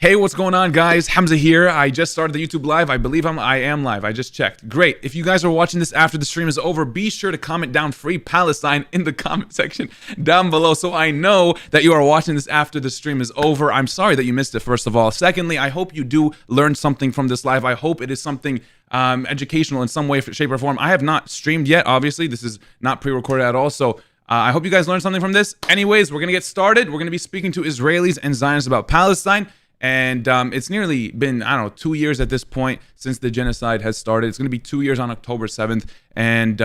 Hey, what's going on, guys? Hamza here. I just started the YouTube live. I believe I am live. I just checked. Great. If you guys are watching this after the stream is over, be sure to comment down "Free Palestine" in the comment section down below so I know that you are watching this after the stream is over. I'm sorry that you missed it, first of all. Secondly, I hope you do learn something from this live. I hope it is something educational in some way, shape, or form. I have not streamed yet, obviously. This is not pre-recorded at all, so I hope you guys learned something from this. Anyways, we're going to get started. We're going to be speaking to Israelis and Zionists about Palestine. And it's nearly been, I don't know, 2 years at this point since the genocide has started. It's going to be 2 years on October 7th. And,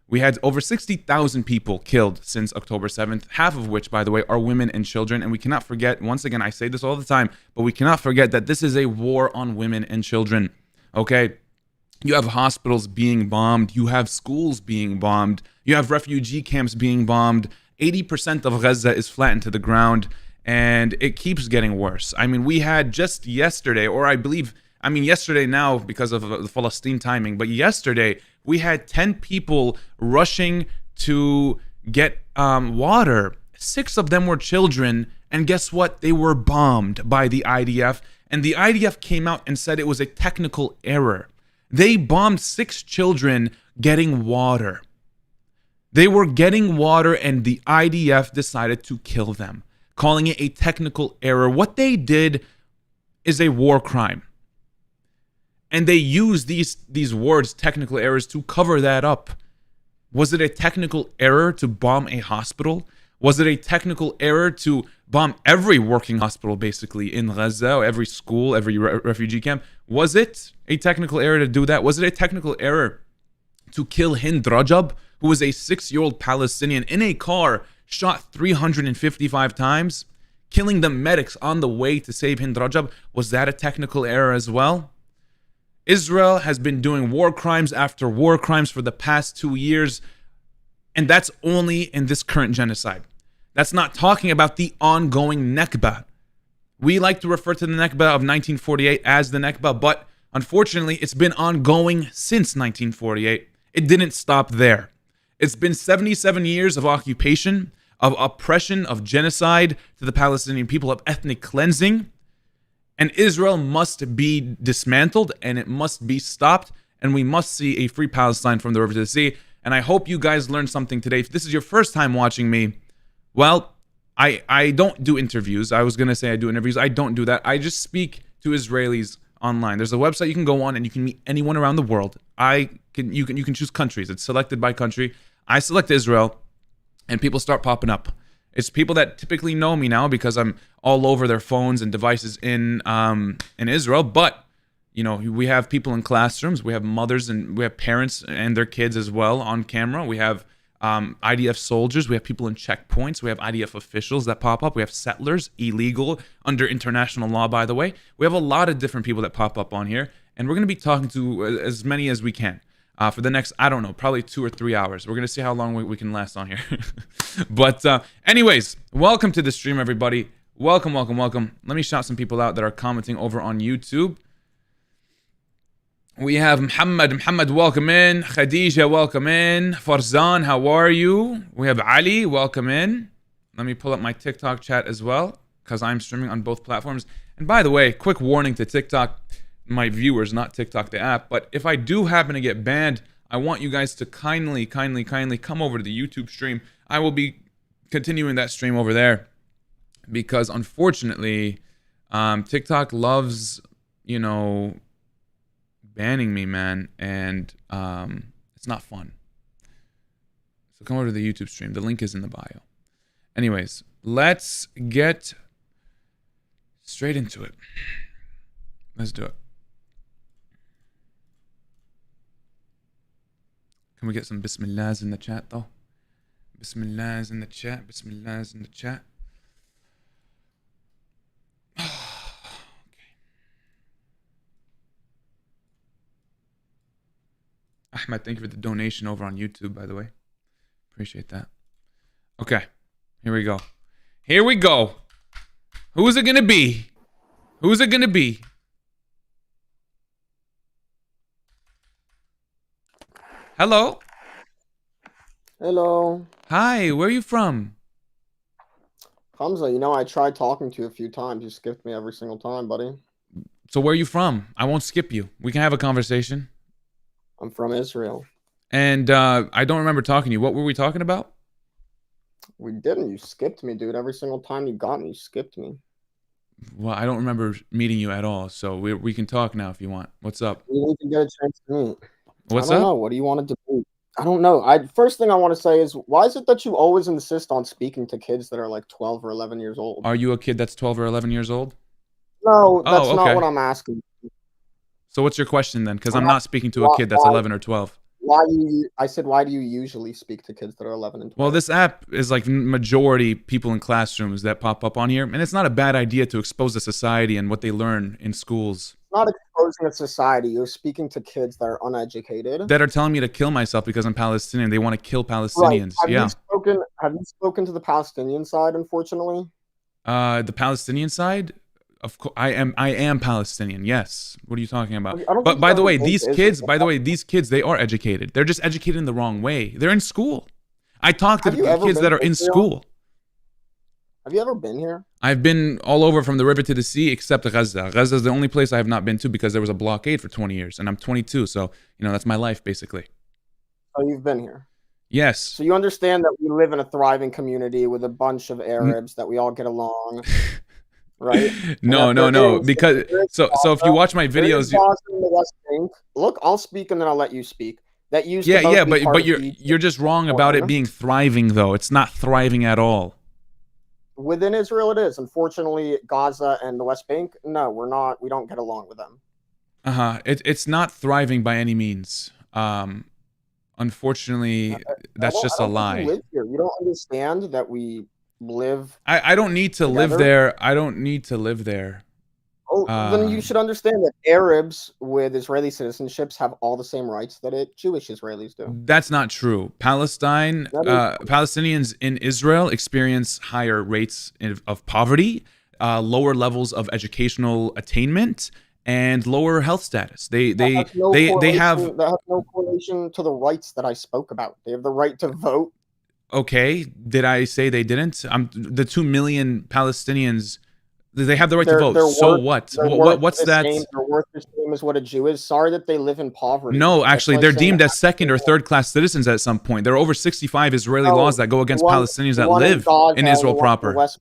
we had over 60,000 people killed since October 7th, half of which, by the way, are women and children. And we cannot forget, once again, I say this all the time, but we cannot forget that this is a war on women and children, okay? You have hospitals being bombed. You have schools being bombed. You have refugee camps being bombed. 80% of Gaza is flattened to the ground. And it keeps getting worse. I mean, we had just yesterday, or yesterday now because of the Palestine timing, but yesterday we had 10 people rushing to get water. 6 of them were children, and guess what? They were bombed by the IDF, and the IDF came out and said it was a technical error. They bombed 6 children getting water. They were getting water, and the IDF decided to kill them, calling it a technical error. What they did is a war crime. And they used these words, technical errors, to cover that up. Was it a technical error to bomb a hospital? Was it a technical error to bomb every working hospital, basically, in Gaza, every school, every refugee camp? Was it a technical error to do that? Was it a technical error to kill Hind Rajab, who was a 6-year-old Palestinian in a car, shot 355 times, killing the medics on the way to save Hind Rajab? Was that a technical error as well? Israel has been doing war crimes after war crimes for the past 2 years, and that's only in this current genocide. That's not talking about the ongoing Nakba. We like to refer to the Nakba of 1948 as the Nakba, but unfortunately, it's been ongoing since 1948. It didn't stop there. It's been 77 years of occupation, of oppression, of genocide to the Palestinian people, of ethnic cleansing. And Israel must be dismantled, and it must be stopped, and we must see a free Palestine from the river to the sea. And I hope you guys learned something today. If this is your first time watching me, well, I don't do interviews. I was going to say I do interviews. I don't do that. I just speak to Israelis online. There's a website you can go on, and you can meet anyone around the world. You can choose countries. It's selected by country. I select Israel, and people start popping up. It's people that typically know me now because I'm all over their phones and devices in Israel. But we have people in classrooms. We have mothers and we have parents and their kids as well on camera. We have IDF soldiers. We have people in checkpoints. We have IDF officials that pop up. We have settlers, illegal under international law, by the way. We have a lot of different people that pop up on here, and we're going to be talking to as many as we can. For the next, I don't know, probably 2 or 3 hours. We're going to see how long we can last on here. But anyways, welcome to the stream, everybody. Welcome, welcome, welcome. Let me shout some people out that are commenting over on YouTube. We have Muhammad, welcome in. Khadija, welcome in. Farzan, how are you? We have Ali, welcome in. Let me pull up my TikTok chat as well, because I'm streaming on both platforms. And by the way, quick warning to TikTok, my viewers, not TikTok the app, but if I do happen to get banned, I want you guys to kindly come over to the YouTube stream. I will be continuing that stream over there because unfortunately TikTok loves banning me, man, and it's not fun. So come over to the YouTube stream. The link is in the bio. Anyways, let's get straight into it. Let's do it. Can we get some Bismillahs in the chat, though? Bismillahs in the chat. Bismillahs in the chat. Okay. Ahmed, thank you for the donation over on YouTube, by the way. Appreciate that. Okay. Here we go. Here we go. Who's it going to be? Who's it going to be? Hello. Hello. Hi, where are you from? Hamza, you know, I tried talking to you a few times. You skipped me every single time, buddy. So where are you from? I won't skip you. We can have a conversation. I'm from Israel. And I don't remember talking to you. What were we talking about? We didn't. You skipped me, dude. Every single time you got me, you skipped me. Well, I don't remember meeting you at all. So we can talk now if you want. What's up? You didn't even get a chance to meet. I What's don't know. up? What do you want to do? I don't know. First thing I want to say is, why is it that you always insist on speaking to kids that are like 12 or 11 years old? Are you a kid that's 12 or 11 years old? No, that's Oh, not okay. what I'm asking. So what's your question then? Because I'm I'm not, not speaking to a why, kid that's why, 11 or 12. why do you? I said, why do you usually speak to kids that are 11 and Well, 12? this app is like majority people in classrooms that pop up on here. And it's not a bad idea to expose the society and what they learn in schools Not exposing a society. You're speaking to kids that are uneducated. that are telling me to kill myself because I'm Palestinian. They want to kill Right. Palestinians. Have you Yeah. spoken? Have you spoken to the Palestinian side? Unfortunately, The Palestinian side, of course, I am Palestinian. Yes. What are you talking about? I don't But think by you've the ever way, been these to kids, Israel. they are educated. They're just educated in the wrong way. They're in school. I talk to Have you the ever kids been that are to in Israel? school. Have you ever been here? I've been all over from the river to the sea except Gaza. Gaza is the only place I have not been to because there was a blockade for 20 years and I'm 22. So, that's my life basically. Oh, you've been here. Yes. So you understand that we live in a thriving community with a bunch of Arabs, that we all get along, right? And No, that no, no. Because there is so if you Gaza, watch my there is videos, Gaza in the West Bank. Look, I'll speak and then I'll let you speak. That used to yeah, both yeah, be but part but of you're just wrong about it one. being thriving though. It's not thriving at all. Within Israel, it is. Unfortunately, Gaza and the West Bank, no, we're not. We don't get along with them. It's not thriving by any means. Unfortunately, that's just I a don't think you lie. live here. You don't understand that we live I don't need to live together. there. I don't need to live there. Oh, then you should understand that Arabs with Israeli citizenships have all the same rights that Jewish Israelis do. That's not true. Palestinians in Israel experience higher rates of poverty, lower levels of educational attainment, and lower health status. They have. That has no correlation to the rights that I spoke about. They have the right to vote. Okay, did I say they didn't? The 2 million Palestinians. They have the right to vote. So what? What's that? They're worth the same as what a Jew is. Sorry that they live in poverty. No, actually, they're deemed as second or third class citizens at some point. There are over 65 Israeli laws that go against Palestinians that live in Israel proper. What's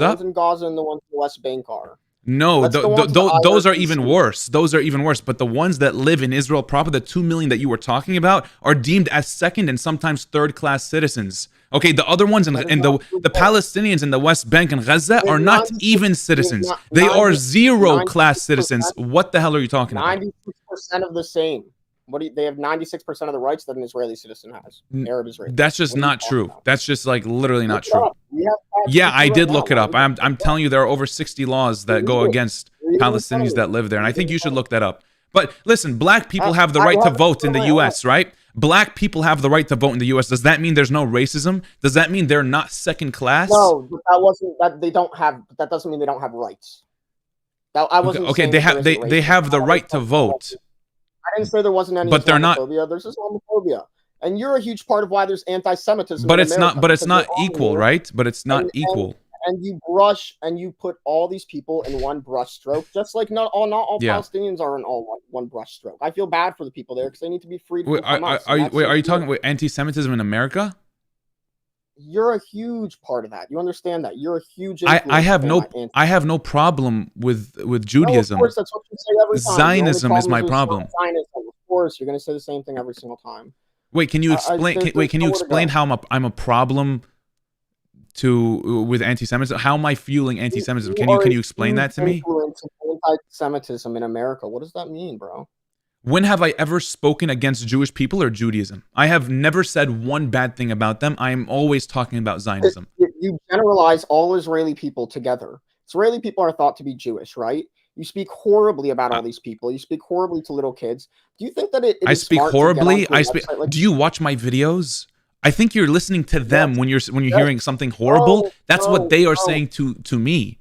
up? The ones in Gaza and the ones in the West Bank are. No, those are even worse. Those are even worse. But the ones that live in Israel proper, the 2 million that you were talking about, are deemed as second and sometimes third class citizens. Okay, the other ones and the Palestinians in the West Bank and Gaza are not even citizens. They are zero class citizens. What the hell are you talking about? 96% of the same. They have 96% of the rights that an Israeli citizen has. Arab Israeli. That's just not true. That's just like literally not true. Yeah, I did look it up. I'm telling you, there are over 60 laws that go against Palestinians that live there, and I think you should look that up. But listen, black people have the right to vote in the U.S., right? Black people have the right to vote in the U.S. Does that mean there's no racism? Does that mean they're not second class? No, that wasn't that. They don't have. That doesn't mean they don't have rights. I wasn't. Okay, they have the right to vote. I didn't say there wasn't any. But they're not. There's Islamophobia, and you're a huge part of why there's anti-Semitism. But it's not. But it's not equal, right? But it's not equal. And you brush and you put all these people in one brush stroke, just like not all Palestinians are in all one brush stroke. I feel bad for the people there because they need to be freed from Hamas. Are you talking about anti-Semitism in America? You're a huge part of that. You understand that. You're a huge. I have no problem with Judaism. No, of course, that's what you say every time. Zionism is my problem. Zionism, of course, you're going to say the same thing every single time. Wait, can you explain? Can you explain how I'm a problem with anti-Semitism? How am I fueling anti-Semitism? Can you explain that to me? Anti-Semitism in America. What does that mean, bro? When have I ever spoken against Jewish people or Judaism? I have never said one bad thing about them. I am always talking about Zionism. You generalize all Israeli people together. Israeli people are thought to be Jewish, right? You speak horribly about all these people. You speak horribly to little kids. Do you think that I speak horribly? Do you watch my videos? I think you're listening to them when you're hearing something horrible. That's what they are saying to me.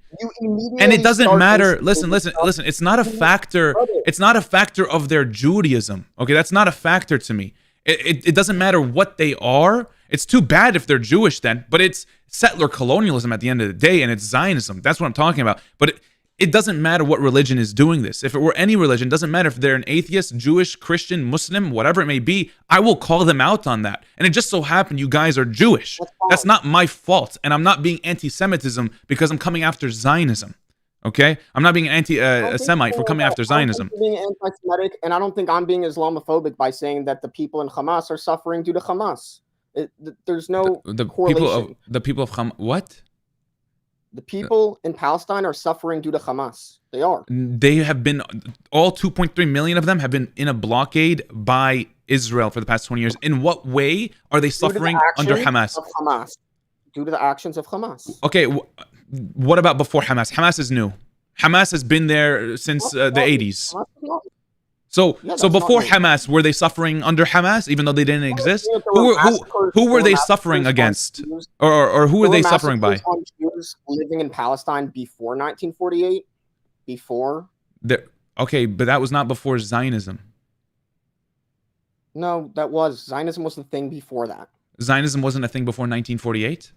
And it doesn't matter. Listen. It's not a factor. It's not a factor of their Judaism. Okay, that's not a factor to me. It doesn't matter what they are. It's too bad if they're Jewish then, but it's settler colonialism at the end of the day, and it's Zionism. That's what I'm talking about. But it doesn't matter what religion is doing this. If it were any religion, it doesn't matter if they're an atheist, Jewish, Christian, Muslim, whatever it may be, I will call them out on that. And it just so happened you guys are Jewish. That's not my fault. And I'm not being anti-Semitism because I'm coming after Zionism. Okay? I'm not being anti-Semite for coming after Zionism. I'm being anti-Semitic, and I don't think I'm being Islamophobic by saying that the people in Hamas are suffering due to Hamas. There's no correlation. The people of Hamas, what? The people in Palestine are suffering due to Hamas. They are. They have been, all 2.3 million of them have been in a blockade by Israel for the past 20 years. In what way are they suffering under Hamas? Due to the actions of Hamas. Okay, what about before Hamas? Hamas is new. Hamas has been there since the 80s. So before Hamas, were they suffering under Hamas, even though they didn't exist? Who were they suffering against? Or who were they suffering by? Jews living in Palestine before 1948? Before? Okay, but that was not before Zionism. No, that was. Zionism was the thing before that. Zionism wasn't a thing before 1948?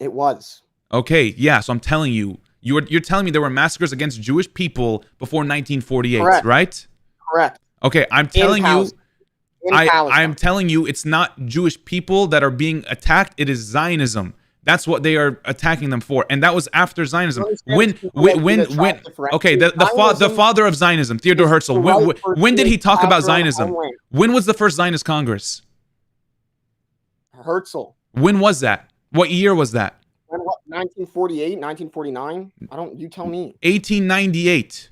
It was. Okay, yeah, so I'm telling you, you're telling me there were massacres against Jewish people before 1948, Correct. right? Correct. Okay, I'm telling you, I'm telling you, it's not Jewish people that are being attacked. It is Zionism. That's what they are attacking them for, and that was after Zionism. When? Okay, the father of Zionism, Theodor Herzl. When did he talk about Zionism? When was the first Zionist Congress? Herzl. When was that? What year was that? 1948, 1949. You tell me. 1898.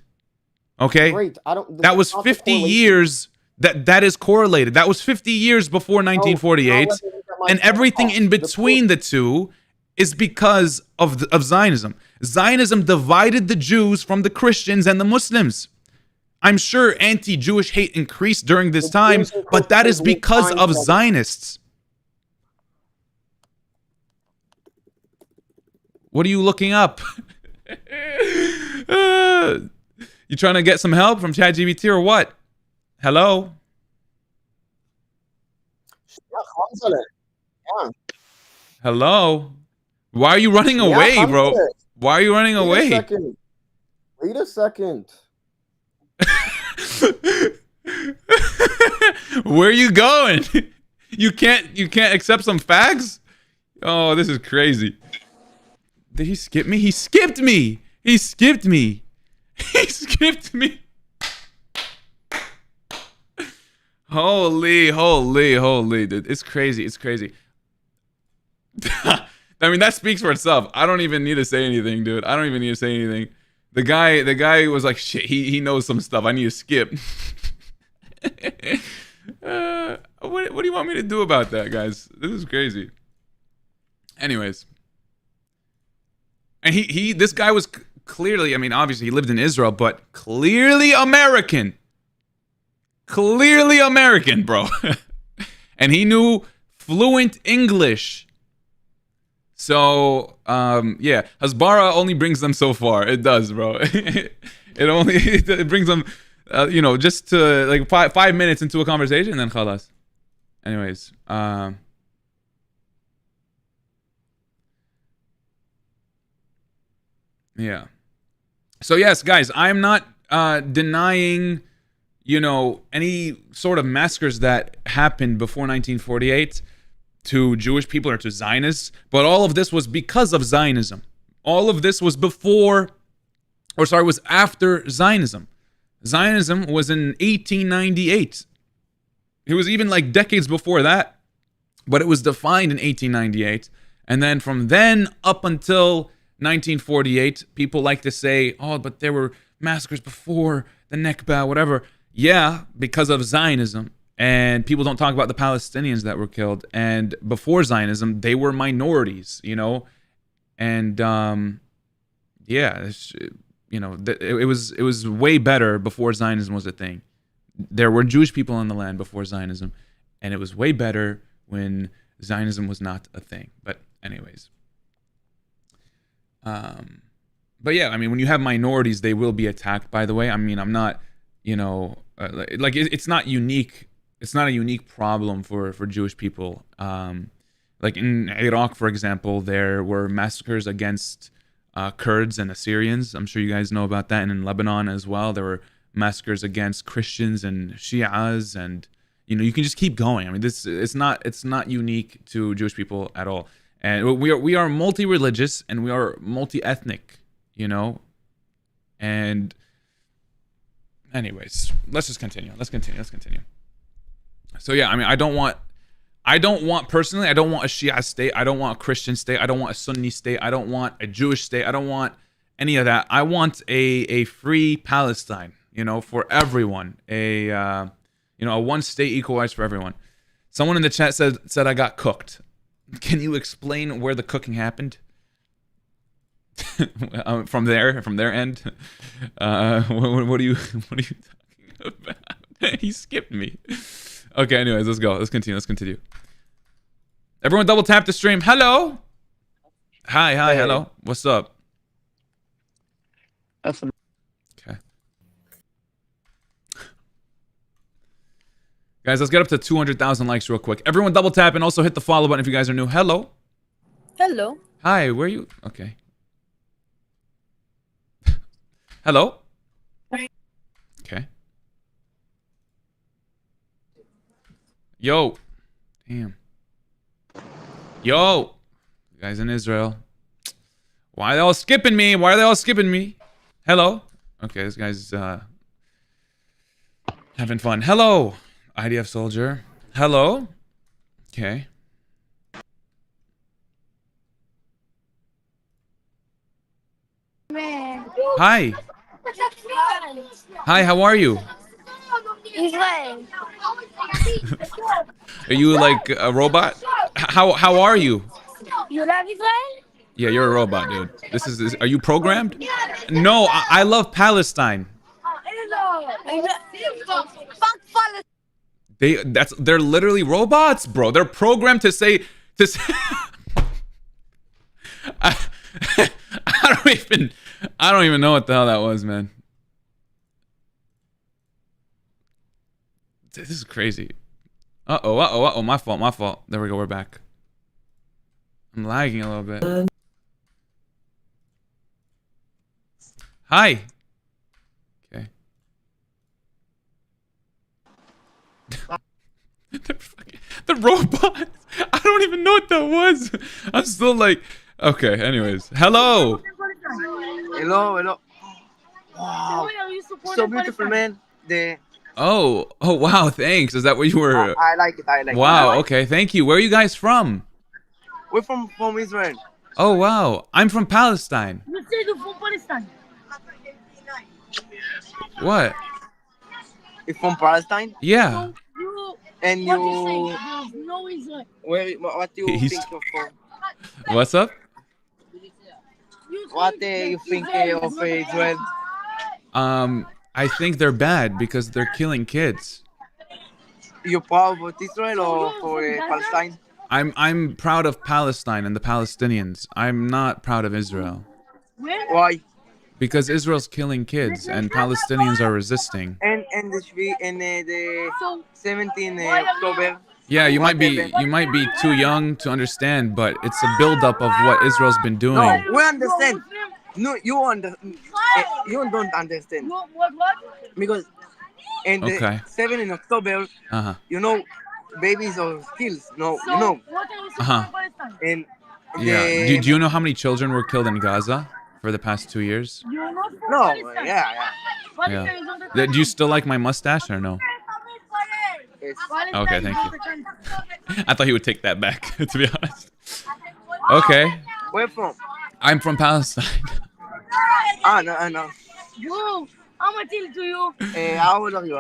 Okay. Great. That was 50 years. That is correlated. That was 50 years before 1948, and everything in between the two is because of Zionism. Zionism divided the Jews from the Christians and the Muslims. I'm sure anti-Jewish hate increased during this time, but that is because of Zionists. What are you looking up? You trying to get some help from ChatGPT or what? Hello? Hello? Why are you running away, bro? Why are you running away? Wait a second. Where are you going? You can't accept some fags? Oh, this is crazy. Did he skip me? He skipped me. He skipped me. He skipped me. Holy, dude. It's crazy. It's crazy. I mean, that speaks for itself. I don't even need to say anything, dude. I don't even need to say anything. The guy was like, shit, he knows some stuff. I need to skip. What do you want me to do about that, guys? This is crazy. Anyways. And this guy was clearly, I mean, obviously he lived in Israel, but clearly American. Clearly American, bro. And he knew fluent English. So, yeah, Hasbara only brings them so far. It does, bro. it brings them, just to like 5 minutes into a conversation, and then khalas. Anyways, yeah. So yes, guys, I'm not denying, any sort of massacres that happened before 1948 to Jewish people or to Zionists, but all of this was because of Zionism. All of this was was after Zionism. Zionism was in 1898. It was even like decades before that, but it was defined in 1898. And then from then up until 1948, people like to say, oh, but there were massacres before the Nakba, whatever. Yeah, because of Zionism. And people don't talk about the Palestinians that were killed. And before Zionism, they were minorities, And yeah, it was way better before Zionism was a thing. There were Jewish people in the land before Zionism, and it was way better when Zionism was not a thing. But anyways. But yeah, I mean, when you have minorities, they will be attacked, by the way. I mean, I'm not, it's not unique it's not a unique problem for Jewish people. Like in Iraq, for example, there were massacres against Kurds and Assyrians. I'm sure you guys know about that. And in Lebanon as well, there were massacres against Christians and Shias, and you can just keep going. I mean, it's not unique to Jewish people at all. And we are multi-religious and we are multi-ethnic, And anyways, let's continue. So yeah, I mean, I don't want personally, I don't want a Shia state. I don't want a Christian state. I don't want a Sunni state. I don't want a Jewish state. I don't want any of that. I want a free Palestine, for everyone. A one state equalized for everyone. Someone in the chat said I got cooked. Can you explain where the cooking happened? From their end? What are you talking about? He skipped me. Okay, anyways, let's go. Let's continue. Everyone double tap the stream. Hello. Hi, hey. Hello. What's up? Okay. Guys, let's get up to 200,000 likes real quick. Everyone double tap and also hit the follow button if you guys are new. Hello. Hello. Hi, where are you? Okay. Hello. Okay. Yo. Damn. Yo. You guys in Israel. Why are they all skipping me? Hello. Okay, this guy's having fun. Hello. IDF soldier. Hello. Okay. Hi. Hi, how are you? Israel. Are you like a robot? How are you? You love Israel? Yeah, you're a robot, dude. Are you programmed? No, I love Palestine. Fuck Palestine. They're literally robots, bro. They're programmed to say I don't even know what the hell that was, man. This is crazy. Uh-oh, my fault. There we go, we're back. I'm lagging a little bit. Hi. Okay. The robots. I don't even know what that was. I'm still like, okay, anyways. Hello. Hello. Wow. So beautiful, man. Oh, wow, thanks. Is that what you were? I like it. Wow, okay, thank you. Where are you guys from? We're from Israel. Oh, wow. I'm from Palestine. You say you're from Palestine. What? You're from Palestine? Yeah. And What you say? There's no Israel. What do you think of? What's up? What you think of Israel? I think they're bad because they're killing kids. You proud of Israel or for Palestine? I'm proud of Palestine and the Palestinians. I'm not proud of Israel. Why? Because Israel's killing kids and Palestinians are resisting. And the 17th October. Yeah, you might be too young to understand, but it's a buildup of what Israel's been doing. No, we understand. No, you don't understand. What? Because in the 7th October, babies are killed. No, So, what are you saying about Palestine? And Yeah. Do you know how many children were killed in Gaza for the past 2 years? You're not from no, Palestine. yeah. Palestine is on the Do you still like my mustache or no? Yes. Palestine Okay, is thank on you. the country. I thought he would take that back, to be honest. Okay. Where from? I'm from Palestine. No. Bro, I'm gonna tell it to you. How old are you?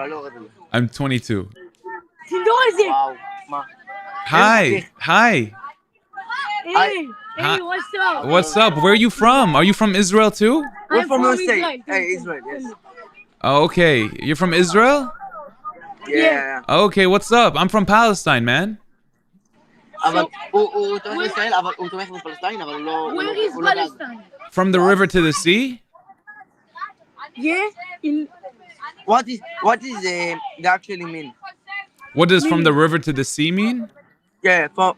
I'm 22. Wow. Hi. Hey, Hi. what's up? What's up? Where are you from? Are you from Israel too? We're I'm from from USA. Israel. Hey, Israel, yes. Oh, okay. You're from Israel? Yeah. Okay, what's up? I'm from Palestine, man. אבל הוא תומך בישראל, אבל הוא תומך בפלסטין, אבל הוא לא... Where is Palestine? From the river to the sea? Yeah, in What is the actually mean? What does from the river to the sea mean? Yeah, for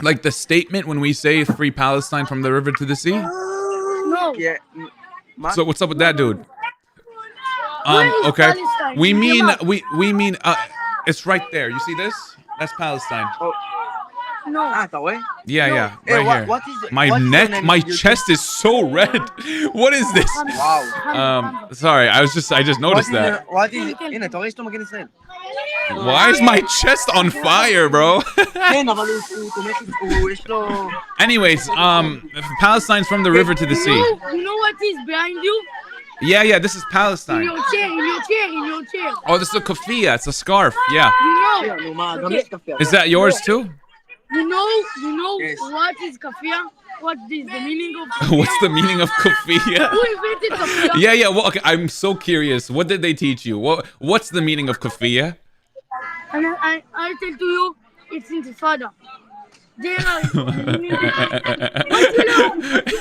Like the statement when we say free Palestine from the river to the sea? No. yeah. So what's up with that, dude? Where is Okay. Palestine? We In the mean map? we mean it's right there. You see this? That's Palestine. No. Tá roué? Yeah, No. yeah, Hey, right here. what is My what is your neck, name my on YouTube? chest is so red. What is this? Wow. Sorry, I just noticed that. What is הנה, אתה רואה שאתה מגן ישראל. Why is my chest on fire, bro? כן, אבל הוא תומך, הוא יש לו... Anyways, Palestine's from the river to the sea. You know what is behind you? Yeah, yeah, this is In Palestine. your chair, in your chair, in your chair. Oh, this is a kafia. It's a scarf. Yeah. You know. נו מה, גם יש קפה. Is that yours too? You know Yes. what is kafia? What is the meaning of kafia? What's the meaning of kafia? Who invented kafia? Yeah, yeah. Well, okay. I'm so curious. What did they teach you? What's the meaning of kafia? And I tell to you, it's intifada. There are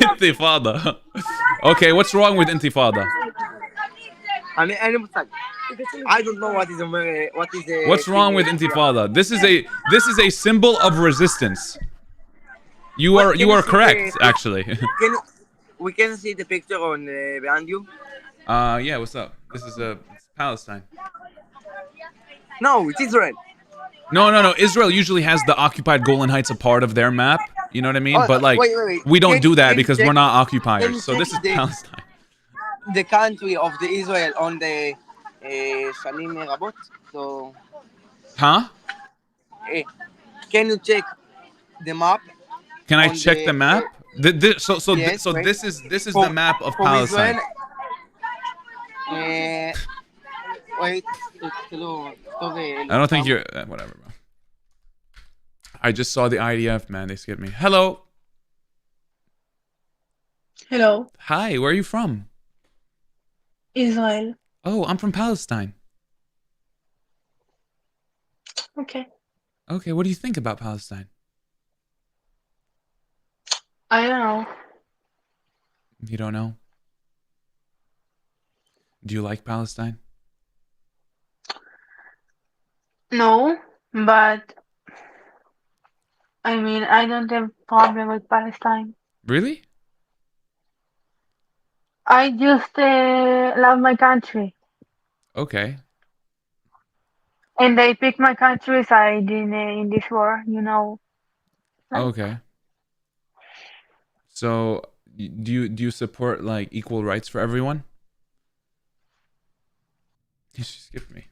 Intifada. Okay, what's wrong with intifada? אין לי מושג. I don't know what is what is the... What's wrong with intifada? This is a symbol of resistance. You are correct, actually. We can see the picture on behind you. Yeah. What's up? This is it's Palestine. No, it's Israel. No. Israel usually has the occupied Golan Heights a part of their map. You know what I mean? Oh, But like, wait. we don't Can- do that can because check- we're not can occupiers. you So this is check the- Palestine. The country of the Israel on the שנים רבות. So, Huh? can you check the map? Can I On check the- the map? Yes, So wait. this is For- the map of from Palestine. Israel. Wait, כתוב... I don't think you're whatever, bro. I just saw the IDF, man. They skipped me. Hello. Hello, Hi. Where are you from? Israel. Oh, I'm from Palestine. Okay. Okay. What do you think about Palestine? I don't know. You don't know? Do you like Palestine? No, but I mean, I don't have problem with Palestine. Really? I just love my country, Okay. and I picked my country side in this war. You know. Okay. So, do you support like equal rights for everyone? She skipped me.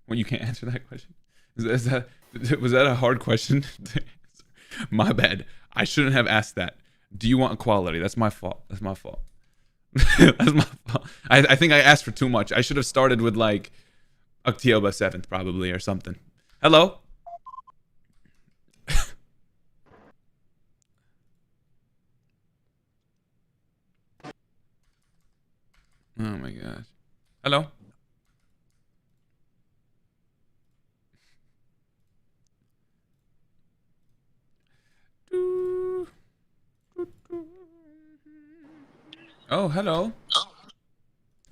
Well, you can't answer that question. Was that a hard question? My bad. I shouldn't have asked that. Do you want equality? That's my fault. That's my fault. That's my fault. I think I asked for too much. I should have started with like October 7th probably or something. Hello? Oh my gosh. Hello? Oh, hello.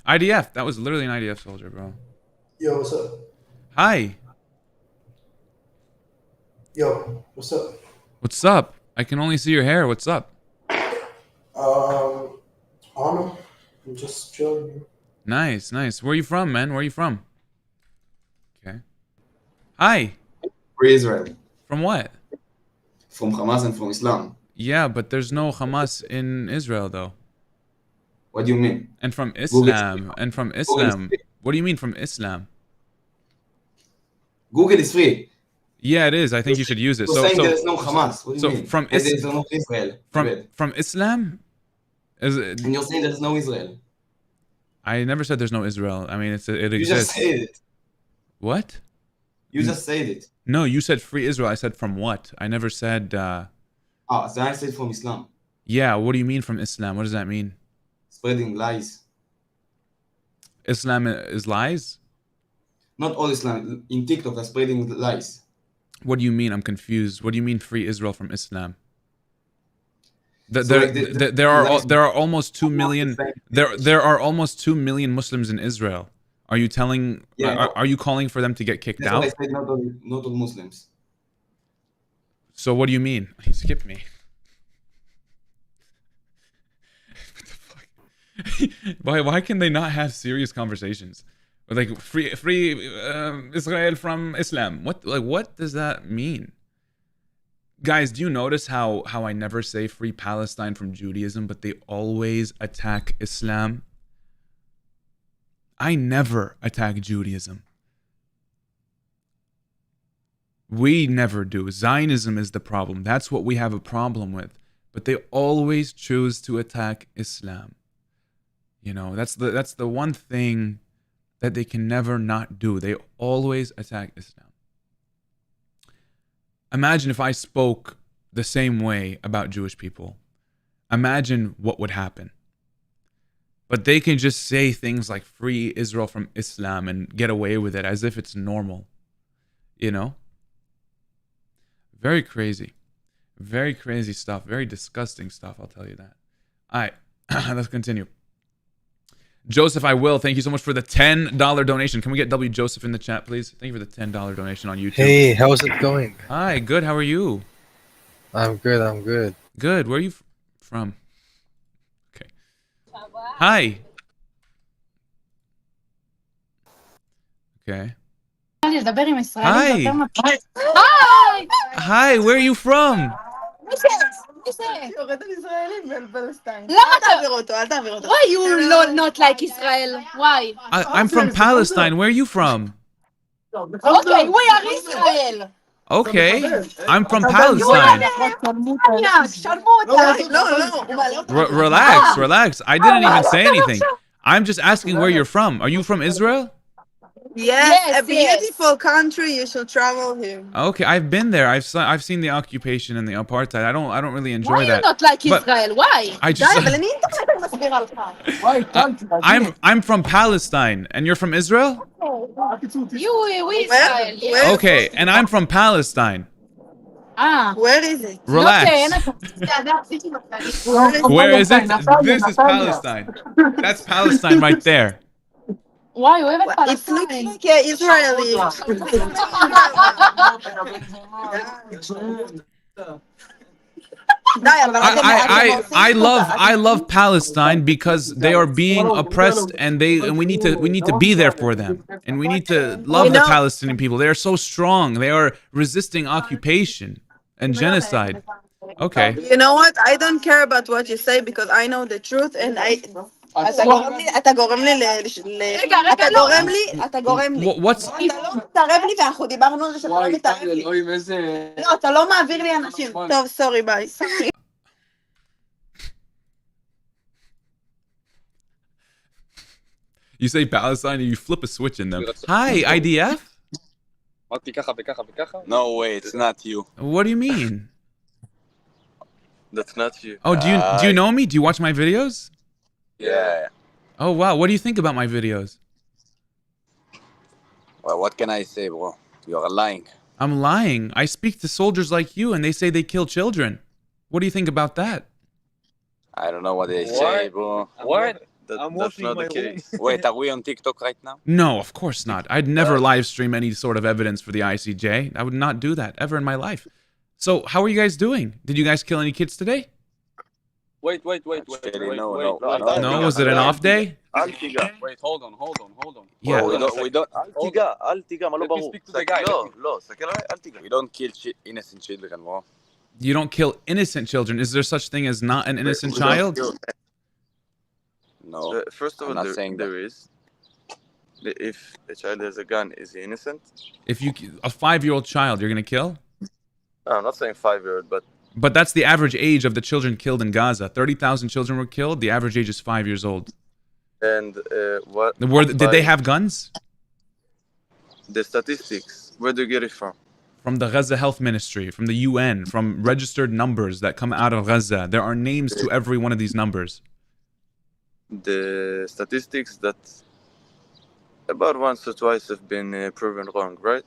IDF. That was literally an IDF soldier, bro. Yo, what's up? Hi. Yo, what's up? What's up? I can only see your hair. What's up? I don't know. I'm just chilling here. Nice, nice. Where are you from, man? Where are you from? Okay. Hi. Free Israel. From what? From Hamas and from Islam. Yeah, but there's no Hamas in Israel, though. What do you mean? And from Google Islam. is And from Google is Islam. free. What do you mean from Islam? Google is free. Yeah, it is. I think you should use it. You're saying there is no Hamas. What do so you mean? from And there is no Israel. from Islam? Is it, And you're saying there is no Israel. I never said there's no Israel. I mean, it You just exists. said it. What? You just said it. No, you said free Israel. I said from what? I never said. So I said from Islam. Yeah. What do you mean from Islam? What does that mean? Spreading lies. Islam is lies? Not all Islam. In TikTok are spreading lies. What do you mean? I'm confused. What do you mean free Israel from Islam? So like There are almost 2 Not million. the same. There are almost 2 million Muslims in Israel. Are you telling? Yeah. Are you calling for them to get kicked That's out? why I said not all Muslims. So what do you mean? He skipped me. What the fuck? Why can they not have serious conversations? Like free Israel from Islam. What does that mean? Guys, do you notice how I never say free Palestine from Judaism, but they always attack Islam? I never attack Judaism. We never do. Zionism is the problem. That's what we have a problem with. But they always choose to attack Islam. You know, that's the one thing that they can never not do. They always attack Islam. Imagine if I spoke the same way about Jewish people. Imagine what would happen. But they can just say things like free Israel from Islam and get away with it as if it's normal. You know? Very crazy. Very crazy stuff. Very disgusting stuff, I'll tell you that. All right, let's continue. Joseph, I will. Thank you so much for the $10 donation. Can we get W. Joseph in the chat, please? Thank you for the $10 donation on YouTube. Hey, how's it going? Hi, good. How are you? I'm good. Good. Where are you from? Okay. Hi. Okay. Hi. Hi, where are you from? Why you not like Israel? Why? I'm from Palestine. Where are you from? Okay, we are Israel. Okay. I'm from Palestine. Relax. I didn't even say anything. I'm just asking where you're from. Are you from Israel? Yes, a beautiful country. You should travel here. Okay, I've been there. I've seen the occupation and the apartheid. I don't really enjoy Why that. you not like But Israel? Why? I just I'm from Palestine and you're from Israel? We Israel. Okay, and I'm from Palestine. Where is it? Relax. Where is it? This is Palestine. That's Palestine right there. Why? It looks like Israeli. I love Palestine because they are being oppressed and we need to be there for them, and we need to love the Palestinian people. They are so strong. They are resisting occupation and genocide. Okay. You know what? I don't care about what you say because I know the truth and אתה גורם לי, אתה גורם לי. What's... אתה לא מתערב לי ואנחנו דיברנו על זה שאתה לא מתערב לי. לא, אתה לא מעביר לי אנשים. טוב, סורי, ביי. You say Palestine and you flip a switch in them. Hi, IDF? No way, it's not you. What do you mean? That's not you. Oh, do you know me? Do you watch my videos? Yeah. Oh, wow. What do you think about my videos? Well, what can I say, bro? You're lying. I'm lying. I speak to soldiers like you and they say they kill children. What do you think about that? I don't know what they say, bro. What? That's not the case. Wait, are we on TikTok right now? No, of course not. I'd never live stream any sort of evidence for the ICJ. I would not do that ever in my life. So, how are you guys doing? Did you guys kill any kids today? Wait. No, was it an off day? Wait, hold on. Yeah. We don't. Let me speak to the guy. We don't kill innocent children, bro. You don't kill innocent children. Is there such thing as not an innocent child? No. First of all, there is. If a child has a gun, is he innocent? If a 5-year-old child, you're gonna kill? No, I'm not saying 5-year-old, But that's the average age of the children killed in Gaza. 30,000 children were killed. The average age is 5 years old. And what? Did they have guns? The statistics. Where do you get it from? From the Gaza Health Ministry, from the UN, from registered numbers that come out of Gaza. There are names to every one of these numbers. The statistics that about once or twice have been proven wrong, right?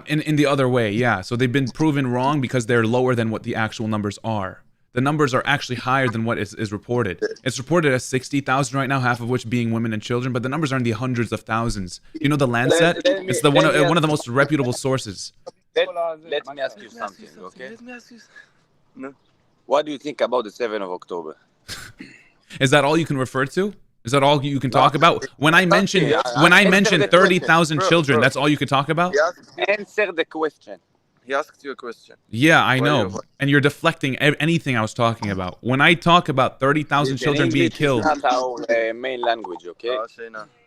In the other way, yeah. So they've been proven wrong because they're lower than what the actual numbers are. the numbers are actually higher than what is reported. It's reported as 60,000 right now, half of which being women and children, but the numbers are in the hundreds of thousands. You know the Lancet? It's the one of the most reputable sources. Let me ask you something, okay? No. What do you think about the 7th of October? Is that all you can refer to? Is that all you can talk about? When I mentioned 30,000 children, that's all you could talk about? Answer the question. He asked you a question. Yeah, I know. And you're deflecting anything I was talking about. When I talk about 30,000 children being killed... It's not our main language, okay?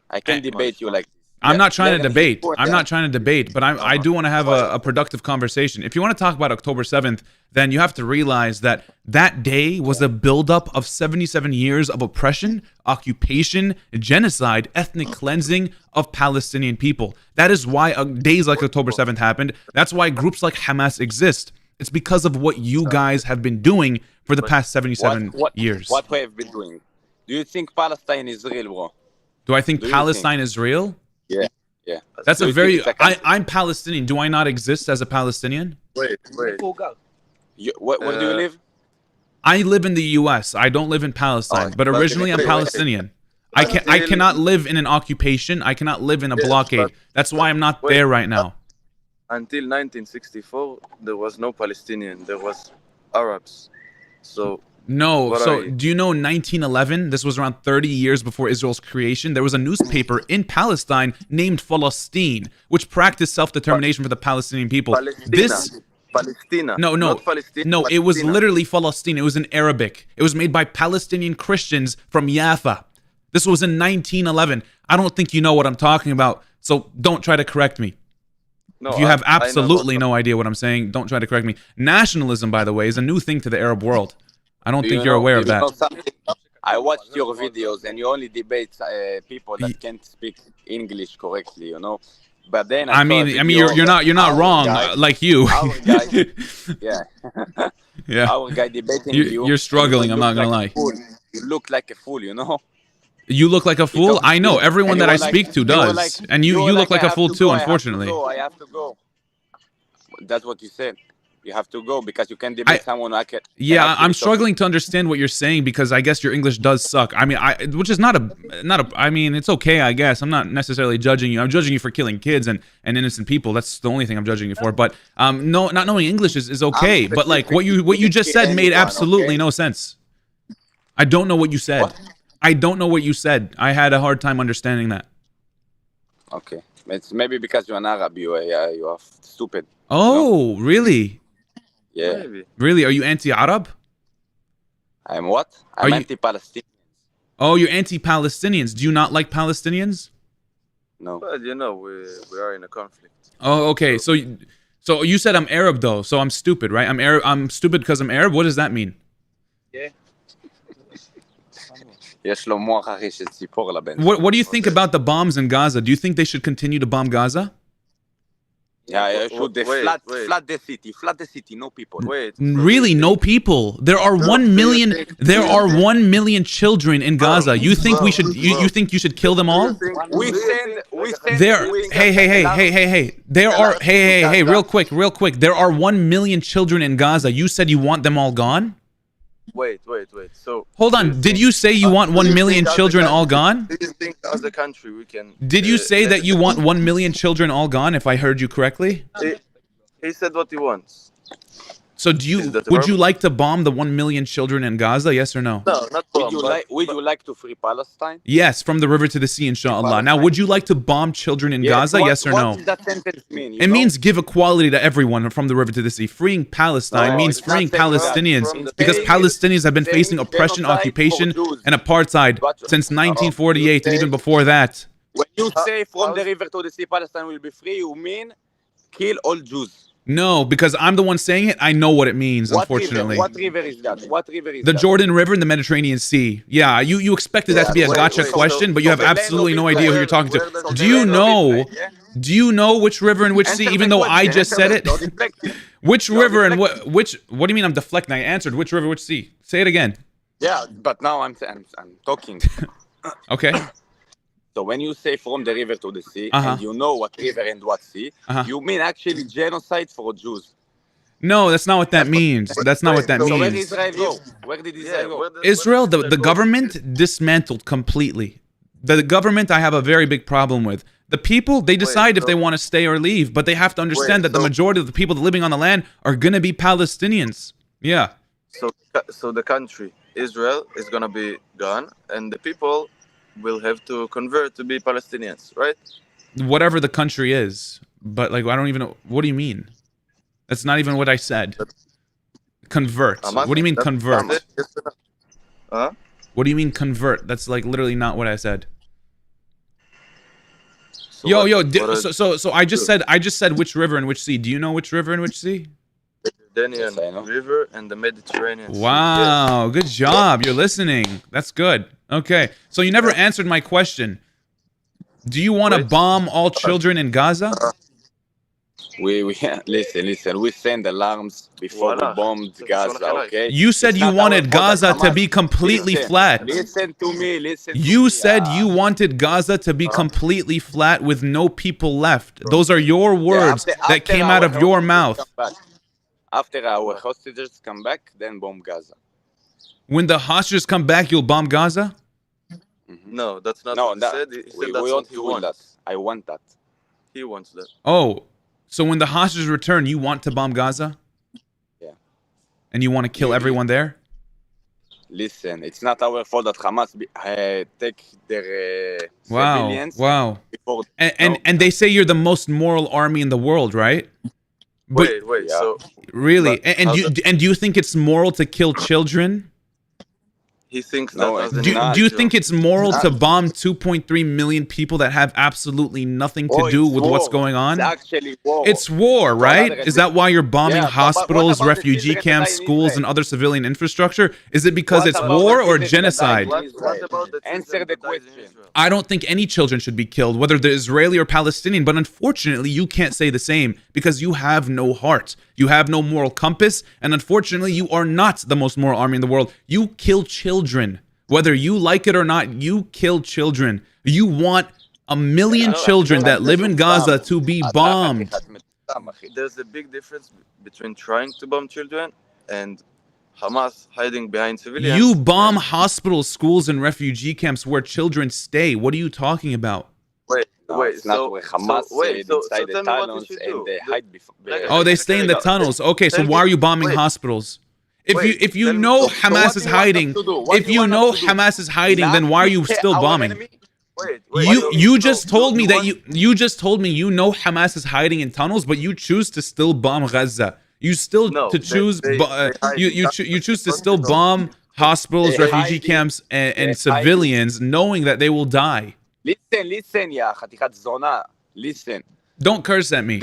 I can debate you like this. I'm not trying to debate. I'm not trying to debate, but I do want to have a productive conversation. If you want to talk about October 7th, then you have to realize that that day was a buildup of 77 years of oppression, occupation, genocide, ethnic cleansing of Palestinian people. That is why days like October 7th happened. That's why groups like Hamas exist. It's because of what you guys have been doing for the past 77 years. What we have been doing? Do you think Palestine is real, bro? Do I think Palestine is real? Yeah. That's a very... I'm Palestinian. Do I not exist as a Palestinian? Wait. Where do you live? I live in the U.S. I don't live in Palestine, but originally I'm Palestinian. I cannot live in an occupation. I cannot live in a blockade. That's why I'm not there right now. Until 1964, there was no Palestinian. There was Arabs. So... No, so do you know 1911? This was around 30 years before Israel's creation. There was a newspaper in Palestine named Palestine, which practiced self-determination for the Palestinian people. Palestina. No, it was literally Palestine. It was in Arabic. It was made by Palestinian Christians from Jaffa. This was in 1911. I don't think you know what I'm talking about, so don't try to correct me. No, if you have absolutely no idea what I'm saying, don't try to correct me. Nationalism, by the way, is a new thing to the Arab world. I don't think you're aware of that. I watched your videos and you only debate people that can't speak English correctly, you know. But then you're not wrong, like you. Our guy, yeah. Our guy debating you. You're struggling. I'm not gonna lie. You look like a fool, you know. You look like a fool. I know everyone that I speak to does, and you look like a fool too. Unfortunately. I have to go. That's what you said. You have to go because you can debate someone like it. Yeah, I'm struggling to understand what you're saying because I guess your English does suck. I mean, which is not a. I mean, it's okay, I guess. I'm not necessarily judging you. I'm judging you for killing kids and innocent people. That's the only thing I'm judging you for. But no, not knowing English is okay. But like what you just said made absolutely no sense. I don't know what you said. I don't know what you said. I had a hard time understanding that. Okay, it's maybe because you're an Arab. You are stupid. Oh, really? Yeah. Really? Are you anti-Arab? I'm what? I'm anti-Palestinians. Oh, you're anti-Palestinians. Do you not like Palestinians? No. Well, you know, we are in a conflict. Oh, okay. So you said I'm Arab though, so I'm stupid, right? I'm Arab. I'm stupid because I'm Arab. What does that mean? Yeah. What do you think about the bombs in Gaza? Do you think they should continue to bomb Gaza? Yeah, should they flood the city, no people. Really, no people. There are 1 million. There are 1 million children in Gaza. You think we should? You think you should kill them all? We send. Hey. There are. Hey. Real quick. There are 1 million children in Gaza. You said you want them all gone? Wait. So hold on. Did you say you want 1 million children all gone? Do you think as a country we can? Did you say that you want 1 million children all gone? If I heard you correctly. He said what he wants. So would you like to bomb the 1 million children in Gaza? Yes or no? No, not bomb. Would you like to free Palestine? Yes, from the river to the sea, inshallah. Now, would you like to bomb children in Gaza? Yes or no? What does that sentence mean? It means give equality to everyone from the river to the sea. Freeing Palestine means freeing Palestinians because Palestinians have been facing oppression, occupation, and apartheid since 1948 and even before that. When you say from the river to the sea, Palestine will be free, you mean kill all Jews. No, because I'm the one saying it. I know what it means, unfortunately. What river is that? The Jordan River and the Mediterranean Sea. Yeah, you expected that to be a gotcha question, but you have absolutely no idea who you're talking to. Do you know which river and which sea, even though I just said it? Which river and what do you mean I'm deflecting? I answered which river, which sea. Say it again. Yeah, but now I'm talking. Okay. So when you say from the river to the sea, and you know what river and what sea, you mean actually genocide for Jews. No, that's not what that means. That's not what that So where means. Israel go? Where did Israel go? Israel, the government dismantled completely. The government I have a very big problem with. The people, they decide if they want to stay or leave, but they have to understand that the majority of the people living on the land are going to be Palestinians. Yeah. So the country, Israel, is going to be gone, and the people will have to convert to be Palestinians, right? Whatever the country is. But, like, I don't even know. What do you mean? That's not even what I said. Convert. What do you mean convert? Huh? What do you mean convert? That's like literally not what I said. So So I just said which river and which sea. Do you know which river and which sea? The Mediterranean River and the Mediterranean Sea. Wow, good job. You're listening. That's good. Okay. So you never answered my question. Do you want to bomb all children in Gaza? We listen. We send alarms before we bombed Gaza. Okay. You said you wanted Gaza to be completely flat. Listen to me. You said you wanted Gaza to be completely flat with no people left. Those are your words that came out of your mouth. After our hostages come back, then bomb Gaza. When the hostages come back, you'll bomb Gaza? No, that's not what he said. He said that's what he wants. I want that. He wants that. Oh, so when the hostages return, you want to bomb Gaza? Yeah. And you want to kill everyone there? Listen, it's not our fault that Hamas take their civilians. Wow. And they say you're the most moral army in the world, right? But, wait. Yeah. So really, and do you think it's moral to kill children? He thinks that. Do you think it's moral to bomb 2.3 million people that have absolutely nothing to do with what's going on? It's actually war. It's war, right? Is that why you're bombing hospitals, refugee camps, schools, and other civilian infrastructure? Is it because it's war or genocide? Answer the question. I don't think any children should be killed, whether they're Israeli or Palestinian, but unfortunately, you can't say the same because you have no heart. You have no moral compass, and unfortunately, you are not the most moral army in the world. You kill children. Whether you like it or not, you kill children. You want 1 million children that live in Gaza to be bombed. There's a big difference between trying to bomb children and Hamas hiding behind civilians. You bomb hospitals, schools, and refugee camps where children stay. What are you talking about? It's not where Hamas inside the tunnels and they hide before. Oh, they stay in the tunnels. Okay, so why are you bombing hospitals? If you know Hamas is hiding, then why are you still bombing? You just told me that you know Hamas is hiding in tunnels, but you choose to still bomb Gaza. You still choose to still bomb hospitals, refugee camps, and civilians, knowing that they will die. Listen, ya חתיכת זונה. Listen. Don't curse at me.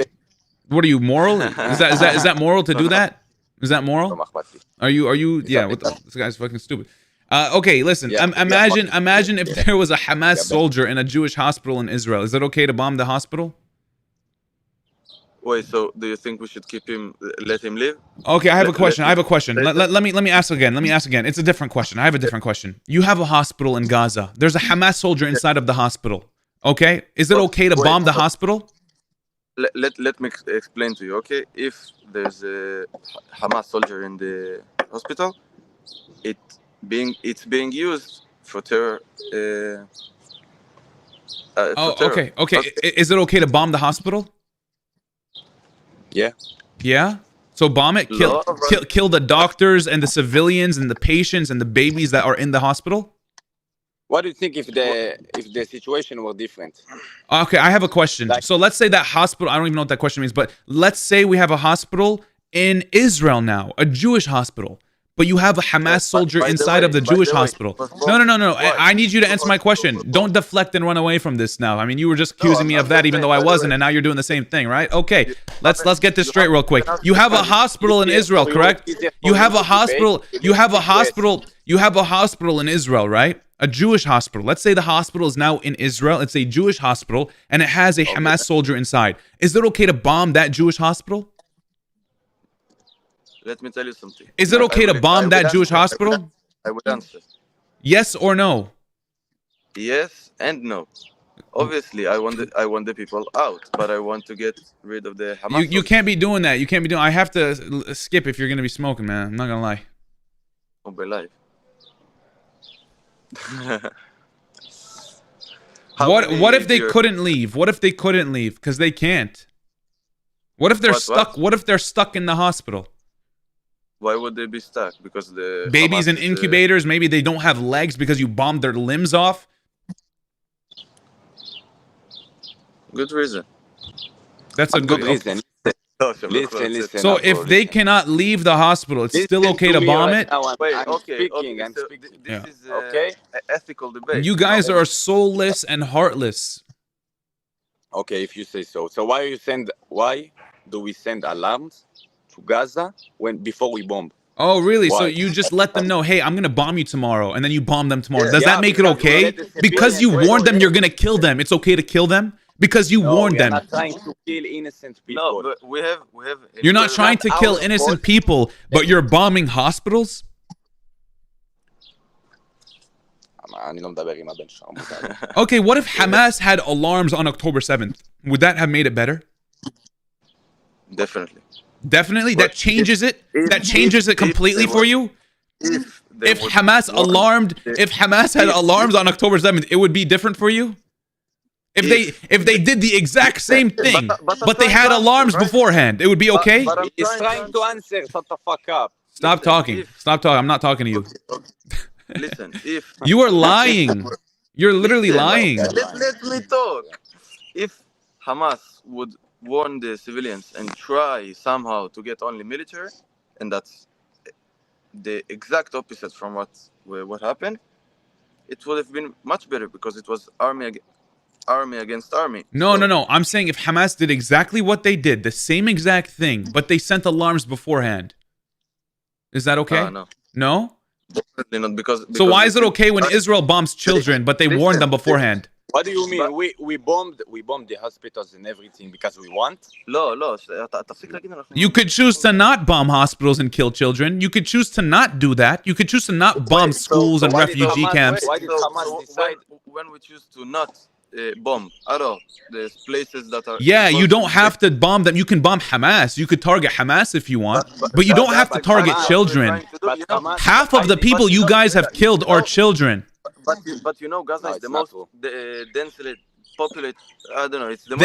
What are you, moral? Is that moral to do that? Is that moral? Are you? Yeah. This guy's fucking stupid. Okay, listen. Imagine if there was a Hamas soldier in a Jewish hospital in Israel. Is it okay to bomb the hospital? Wait, so do you think we should let him live? Okay, I have a question. Let me ask again. It's a different question. I have a different question. You have a hospital in Gaza. There's a Hamas soldier inside of the hospital. Okay? Is it okay to bomb the hospital? Let me explain to you, okay? If there's a Hamas soldier in the hospital, it's being used for terror. Okay. Is it okay to bomb the hospital? Yeah. So bomb it. Kill the doctors and the civilians and the patients and the babies that are in the hospital. What do you think if the situation were different? Okay, I have a question. So let's say that hospital. I don't even know what that question means, but let's say we have a hospital in Israel now, a Jewish hospital. But you have a Hamas soldier inside of the Jewish hospital. No. I need you to answer my question. Don't deflect and run away from this now. I mean, you were just accusing me of that even though I wasn't, and now you're doing the same thing, right? Okay, let's get this straight real quick. You have a hospital in Israel, correct? You have a hospital in Israel, right? A Jewish hospital. Let's say the hospital is now in Israel. It's a Jewish hospital, and it has a Hamas soldier inside. Is it okay to bomb that Jewish hospital? Let me tell you something. Is it okay to bomb that Jewish hospital? I would answer. Yes or no? Yes and no. Obviously, I want the people out, but I want to get rid of the Hamas. You can't be doing that. You can't be doing. I have to skip if you're gonna be smoking, man. I'm not gonna lie. Oh, be live. What if they couldn't leave? What if they couldn't leave? Because they can't. What if they're stuck? What if they're stuck in the hospital? Why would they be stuck? Because the babies Hamas in incubators. Maybe they don't have legs because you bombed their limbs off. Good reason. That's a good reason. Listen. So if they cannot leave the hospital, it's still okay to bomb it? Wait, I'm speaking. I'm speaking. This is okay. Ethical debate. You guys are soulless and heartless. Okay, if you say so. So why do we send alarms to Gaza before we bomb? Oh, really? Why? So you just let them know, hey, I'm going to bomb you tomorrow, and then you bomb them tomorrow. Yeah. Does that make it okay? Because you warned them you're going to kill them. It's okay to kill them? Because you warned them. We're not trying to kill innocent people. No, but we have. You're not trying to kill innocent people, but you're bombing hospitals? Okay, what if Hamas had alarms on October 7th? Would that have made it better? Definitely. Definitely? That changes it? That changes it completely for you? If Hamas had alarms on October 7th, it would be different for you? If they did the exact same thing, but they had alarms beforehand, it would be okay? He's trying to answer. Shut the fuck up. Stop talking. Stop talking. I'm not talking to you. Listen, if you are lying. You're literally lying. Let me talk. If Hamas would warn the civilians and try somehow to get only military, and that's the exact opposite from what happened, it would have been much better because it was army against army. No. I'm saying if Hamas did exactly what they did, the same exact thing, but they sent alarms beforehand, is that okay? No. No? Definitely not because so why is it okay when Israel bombs children, but they warned them beforehand? What do you mean? We bombed the hospitals and everything because we want? No. You could choose to not bomb hospitals and kill children. You could choose to not do that. You could choose to not bomb schools and refugee camps. Why did Hamas decide? When we choose to not bomb at all the places that are... Yeah, you don't have to bomb them. You can bomb Hamas. You could target Hamas if you want. But you don't have to target children. Half of the people you guys have killed are children. But you know, Gaza is the most densely populated. I don't know. It's the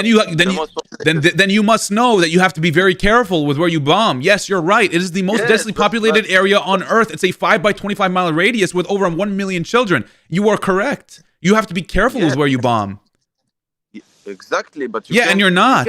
then you must know that you have to be very careful with where you bomb. Yes, you're right. It is the most densely populated area on Earth. It's a 5 by 25 mile radius with over 1 million children. You are correct. You have to be careful with where you bomb. Exactly, but and you're not.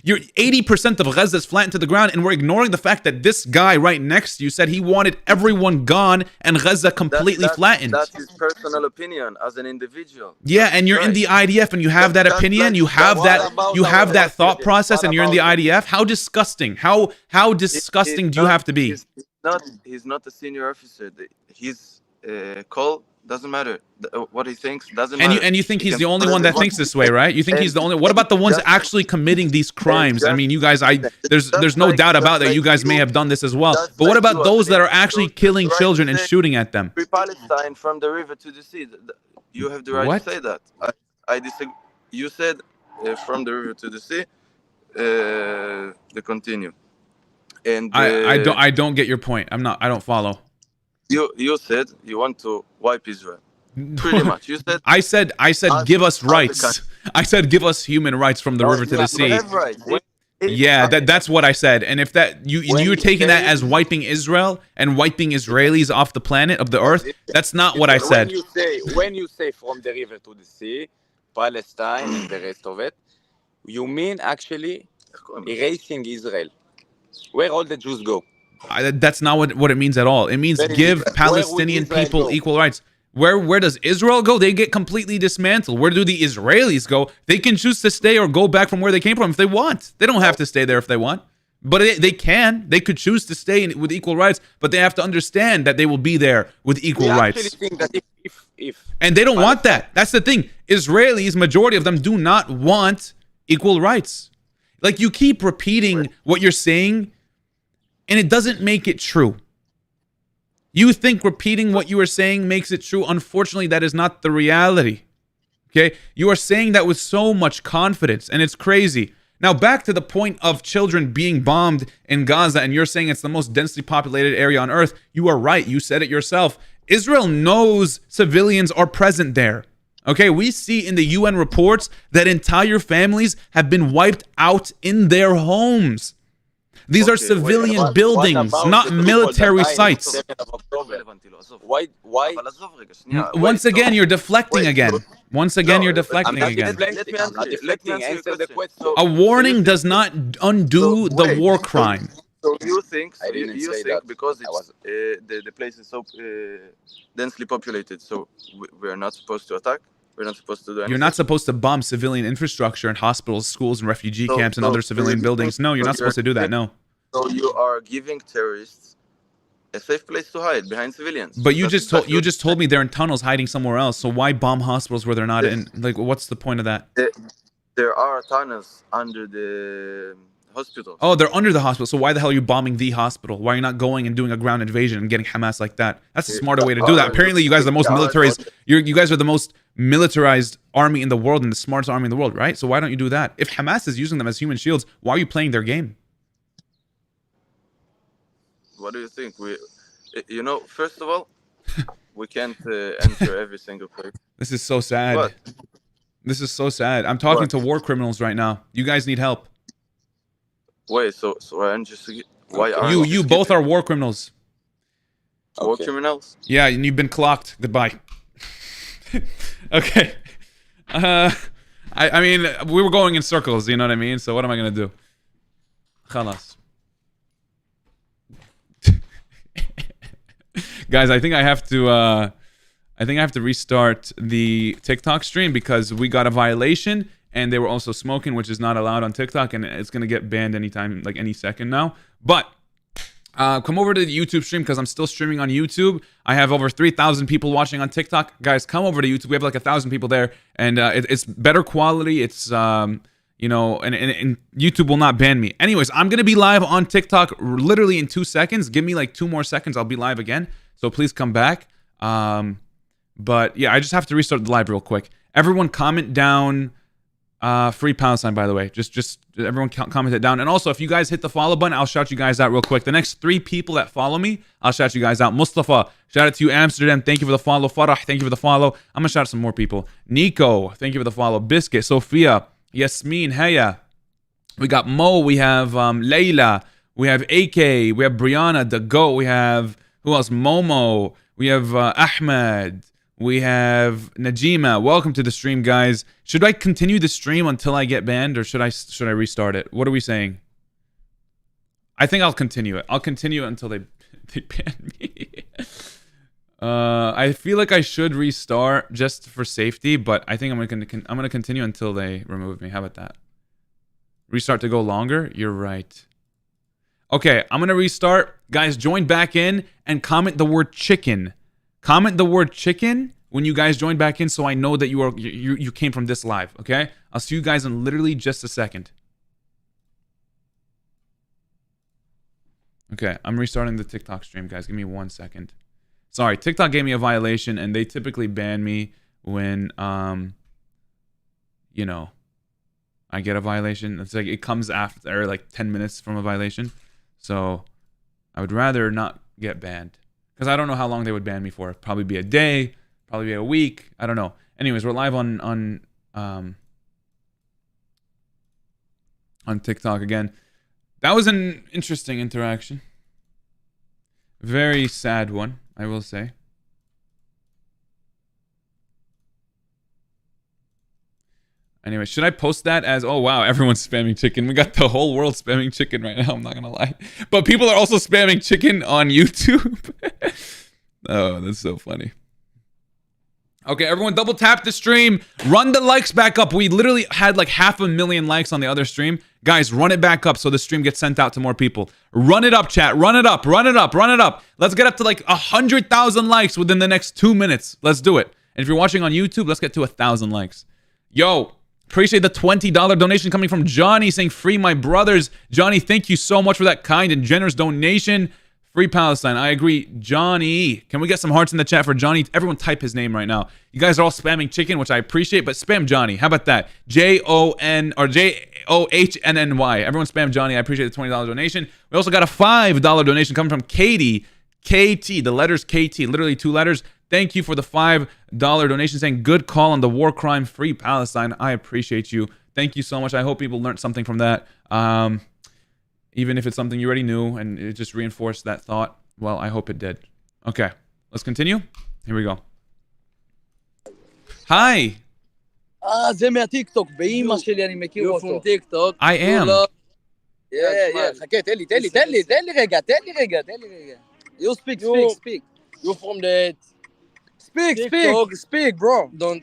You're 80% of Gaza is flattened to the ground, and we're ignoring the fact that this guy right next to you said he wanted everyone gone and Gaza completely flattened. That's his personal opinion as an individual. Yeah, and you're in the IDF, and you have that opinion. You have that thought process, and you're in the IDF. How disgusting! How disgusting do you have to be? He's not a senior officer. His call doesn't matter. What he thinks doesn't matter. And you think he's the only one that thinks this way, right? You think he's the only... What about the ones actually committing these crimes? I mean, you guys, there's no doubt about that. You guys may have done this as well. But what about those that are actually killing children and shooting at them? Free Palestine from the river to the sea. You have the right to say that. I disagree. You said from the river to the sea. The continue. And I don't get your point. I don't follow. You said you want to wipe Israel. Pretty much. You said I said give us rights. I said give us human rights from the river to the sea. Yeah, that's what I said. And if that you're taking that as wiping Israel and wiping Israelis off the planet of the earth, that's not what I said. When you say from the river to the sea, Palestine and the rest of it, you mean actually erasing Israel, where all the Jews go. That's not what it means at all. It means give Palestinian people equal rights. Where does Israel go? They get completely dismantled. Where do the Israelis go? They can choose to stay or go back from where they came from if they want. They don't have to stay there if they want. But they can. They could choose to stay with equal rights, but they have to understand that they will be there with equal rights. Think that and they don't want that. That's the thing. Israelis, majority of them, do not want equal rights. Like, you keep repeating what you're saying, and it doesn't make it true. You think repeating what you are saying makes it true. Unfortunately, that is not the reality. Okay? You are saying that with so much confidence, and it's crazy. Now, back to the point of children being bombed in Gaza, and you're saying it's the most densely populated area on earth. You are right. You said it yourself. Israel knows civilians are present there. Okay, we see in the UN reports that entire families have been wiped out in their homes. These are civilian buildings, not military sites. Why? Once again, you're deflecting again. Once again, you're deflecting again. Answer the question. A warning does not undo the war crime. So you think? I didn't you say think that. because it's the place is so densely populated, so we're not supposed to attack. We're not supposed to do anything. You're not supposed to bomb civilian infrastructure in hospitals, schools, and refugee camps and other civilian buildings. No, you're not supposed to do that. No. So you are giving terrorists a safe place to hide behind civilians. But you just told me they're in tunnels hiding somewhere else. So why bomb hospitals where they're not in? Like, what's the point of that? There are tunnels under the hospitals. Oh, they're under the hospital. So why the hell are you bombing the hospital? Why are you not going and doing a ground invasion and getting Hamas like that? That's a smarter way to do that. Apparently, you guys are the most militarized. You guys are the most militarized army in the world and the smartest army in the world, right? So why don't you do that? If Hamas is using them as human shields, why are you playing their game? What do you think? First of all, we can't enter every single place. This is so sad. What? This is so sad. I'm talking to war criminals right now. You guys need help. Wait, so I'm just why are you both are war criminals. War criminals? Yeah, and you've been clocked. Goodbye. Okay. I mean, we were going in circles, you know what I mean? So what am I gonna do? Khalas. Guys, I think I have to restart the TikTok stream because we got a violation and they were also smoking, which is not allowed on TikTok, and it's gonna get banned anytime, like any second now. But come over to the YouTube stream because I'm still streaming on YouTube. I have over 3,000 people watching on TikTok. Guys, come over to YouTube. We have like 1,000 people there, and it's better quality. It's and YouTube will not ban me. Anyways, I'm gonna be live on TikTok literally in 2 seconds. Give me like 2 more seconds. I'll be live again. So please come back. But yeah, I just have to restart the live real quick. Everyone comment down. Free Palestine, by the way. Just everyone comment it down. And also, if you guys hit the follow button, I'll shout you guys out real quick. The next 3 people that follow me, I'll shout you guys out. Mustafa, shout out to you. Amsterdam, thank you for the follow. Farah, thank you for the follow. I'm gonna shout out some more people. Nico, thank you for the follow. Biscuit, Sophia, Yasmin, Heya. We got Mo, we have Layla, we have AK, we have Brianna, the Goat, we have, who else? Momo, we have Ahmed. We have Najima. Welcome to the stream, guys. Should I continue the stream until I get banned, or should I restart it? What are we saying? I think I'll continue it. I'll continue it until they ban me. I feel like I should restart just for safety, but I think I'm gonna continue until they remove me. How about that? Restart to go longer? You're right. Okay, I'm gonna restart. Guys, join back in and comment the word chicken. Comment the word chicken when you guys join back in so I know that you came from this live, okay? I'll see you guys in literally just a second. Okay, I'm restarting the TikTok stream, guys. Give me 1 second. Sorry, TikTok gave me a violation, and they typically ban me when, I get a violation. It's like it comes after like 10 minutes from a violation. So I would rather not get banned. Because I don't know how long they would ban me for. Probably be a day, probably be a week. I don't know. Anyways, we're live on TikTok again. That was an interesting interaction. Very sad one, I will say. Anyway, should I post that as, oh wow, everyone's spamming chicken. We got the whole world spamming chicken right now, I'm not gonna lie. But people are also spamming chicken on YouTube. Oh, that's so funny. Okay, everyone double tap the stream. Run the likes back up. We literally had like 500,000 likes on the other stream. Guys, run it back up so the stream gets sent out to more people. Run it up, chat. Run it up, run it up, run it up. Let's get up to like 100,000 likes within the next 2 minutes. Let's do it. And if you're watching on YouTube, let's get to 1,000 likes. Yo. Appreciate the $20 donation coming from Johnny saying, free my brothers. Johnny, thank you so much for that kind and generous donation. Free Palestine. I agree. Johnny. Can we get some hearts in the chat for Johnny? Everyone type his name right now. You guys are all spamming chicken, which I appreciate, but spam Johnny. How about that? Jon or JOHNNY. Everyone spam Johnny. I appreciate the $20 donation. We also got a $5 donation coming from Katie. KT. The letters KT. Literally 2 letters. Thank you for the $5 donation saying good call on the war crime. Free Palestine. I appreciate you. Thank you so much. I hope people learned something from that. Even if it's something you already knew and it just reinforced that thought, well, I hope it did. Okay, let's continue. Here we go. Hi. זה מהטיקטוק, באמא שלי אני מכיר אותו. You from TikTok? I am. Yeah, חכה, תן לי רגע. You speak. You from the... Speak, bro. Don't...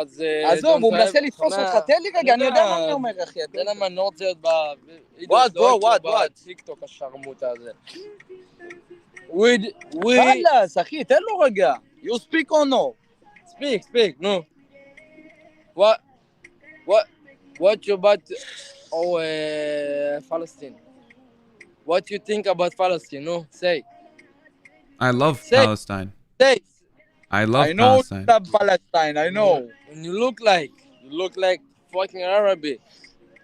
אז... עזוב, הוא מנסה לתפוס אותך, תן לי רגע, אני יודע מה אני אומר, אחי. תן למה אני לא רוצה להיות ב... What? בטיקטוק השרמוטה הזה. חלאס, אחי, תן לו רגע. You speak or no? Speak, no. What you about... Palestine? What you think about Palestine, no? Say. I love Palestine. Say. I love I know Palestine. Palestine, I know. And you look like fucking Arabic.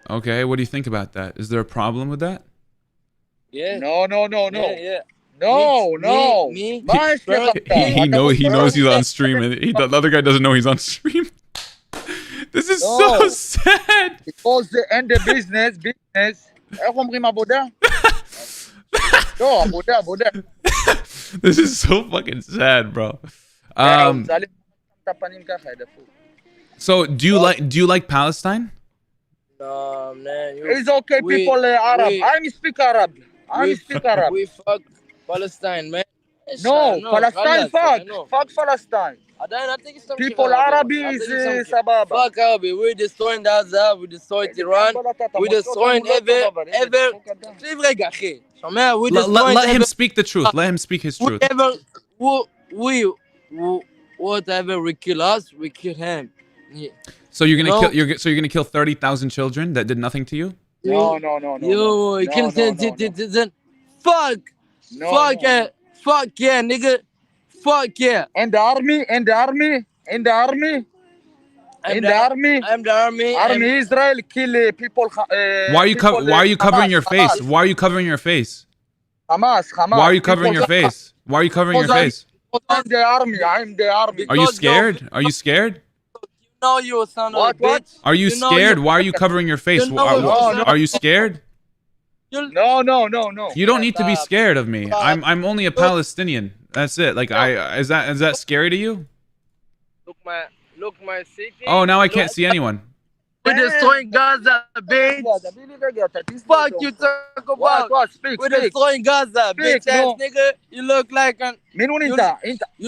Okay, what do you think about that? Is there a problem with that? Yeah. No. Yeah. No. Me? He knows he's on stream, and the other guy doesn't know he's on stream. This is so sad. Because the end of business. איך אומרים עבודה? לא, עבודה. This is so fucking sad, bro. So do you like Palestine? No, man. It's okay, people Arab. I speak Arab. We fuck Palestine, man. No, Palestine fuck. Fuck Palestine. People Arabi is sababa. Fuck Arabi. We're destroying Gaza. We destroyed Iran. We destroying Let him speak the truth. Let him speak his truth. Whatever we kill us, we kill him. Yeah. So you're gonna kill 30,000 children that did nothing to you? No. You kill 10,000. Fuck. Fuck yeah, nigga. Fuck yeah. And the army. I'm the army. Army Israel kill people. Why are you covering your face? Why are you covering your face? Hamas. Why are you covering your face? Why are you covering your face? I'm the army. Are you scared? No, you son of a bitch. Are you scared? Why are you covering your face? Are you scared? No. You don't need to be scared of me. I'm only a Palestinian. That's it. Like is that scary to you? Look my city. Oh, now I can't see anyone. We're destroying Gaza, bitch. Fuck you talk about. We're destroying Gaza, bitch ass nigga. You look like an... You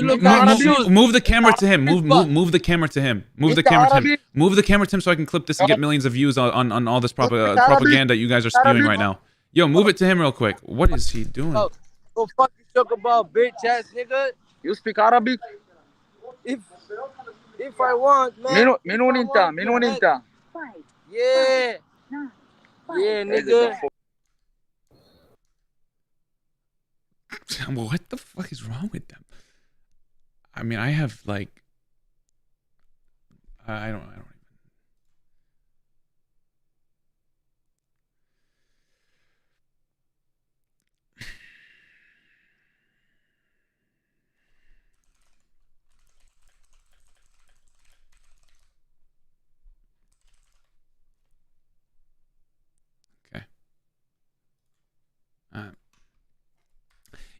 look like shoes. Move the camera to him. Move the camera to him. Move the camera to him. Move the camera to him so I can clip this and get millions of views on all this propaganda you guys are spewing right now. Yo, move it to him real quick. What is he doing? Oh, fuck you talk about, bitch ass nigga. You speak Arabic? If I want, man. Minuninta. Yeah, nigga. What the fuck is wrong with them? I mean, I have like, I don't even.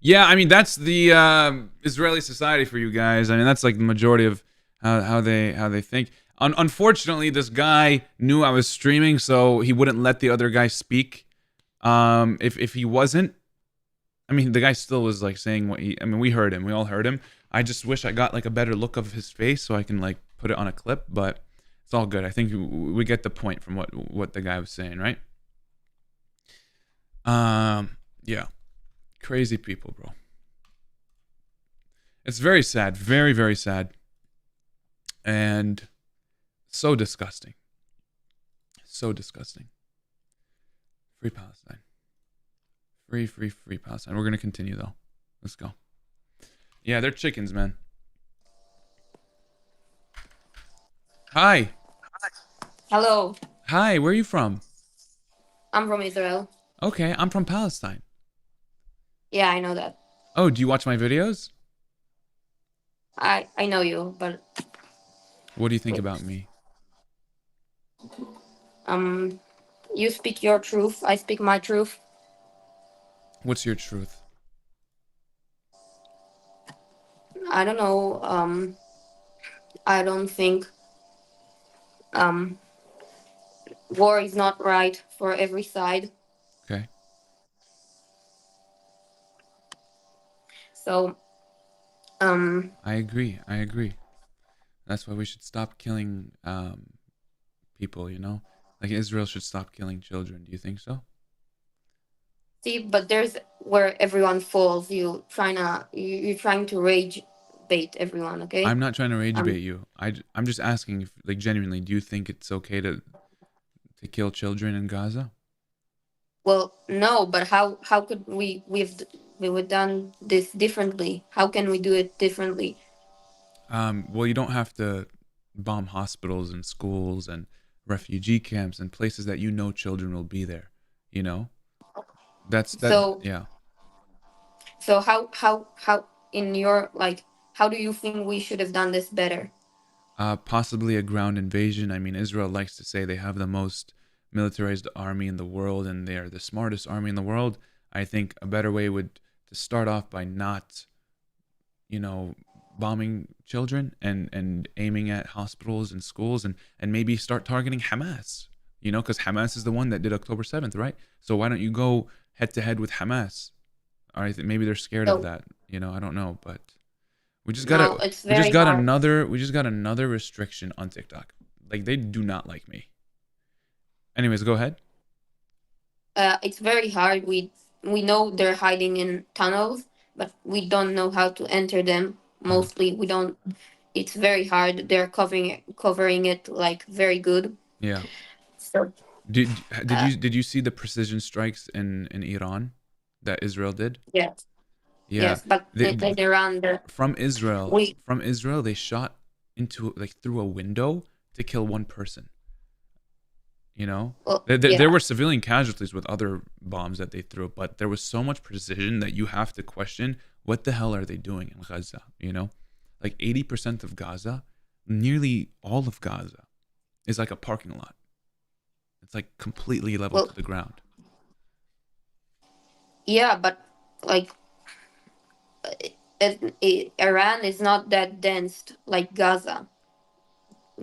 Yeah, I mean that's the Israeli society for you guys. I mean that's like the majority of how they think. Unfortunately, this guy knew I was streaming, so he wouldn't let the other guy speak. If he wasn't, I mean the guy still was like saying what he. I mean we heard him, we all heard him. I just wish I got like a better look of his face so I can like put it on a clip, but it's all good. I think we get the point from what the guy was saying, right? Yeah. Crazy people, bro. It's very sad. Very, very sad. And so disgusting. So disgusting. Free Palestine. Free Palestine. We're gonna continue though. Let's go. Yeah, they're chickens, man. Hi. Hello, Hi, where are you from? I'm from Israel. Okay, I'm from Palestine. Yeah, I know that. Oh, do you watch my videos? I know you, but What do you think about me? um, you speak your truth. I speak my truth. What's your truth? I don't know. I don't think um war is not right for every side. Okay. So I agree. I agree. That's why we should stop killing people, you know? Like Israel should stop killing children. Do you think so? see, but there's where everyone falls. You're trying to rage bait everyone. Okay. I'm not trying to rage bait you. I'm just asking if, like, genuinely, do you think it's okay to kill children in Gaza? Well, no, but how could we've done this differently? How can we do it differently? Well, you don't have to bomb hospitals and schools and refugee camps and places that you know children will be there, you know? That's that. So Yeah. so how in your like how do you think we should have done this better? Possibly a ground invasion. I mean, Israel likes to say they have the most militarized army in the world and they're the smartest army in the world. I think a better way would to start off by not, you know, bombing children and aiming at hospitals and schools and maybe start targeting Hamas, you know, because Hamas is the one that did October 7th, right? So why don't you go head to head with Hamas? All right, maybe they're scared of that, you know, I don't know, but we just got another restriction on TikTok. Like they do not like me. Anyways, go ahead. It's very hard. We know they're hiding in tunnels, but we don't know how to enter them. Mostly, we don't. It's very hard. They're covering it like very good. Yeah. So Did you see the precision strikes in Iran that Israel did? yes, Yeah. yes, but they're under. From Israel, they shot into like through a window to kill one person. You know, well, there were civilian casualties with other bombs that they threw, but there was so much precision that you have to question what the hell are they doing in Gaza? You know, like 80% of Gaza, nearly all of Gaza, is like a parking lot. It's like completely level to the ground. Yeah, but like Iran is not that dense like Gaza.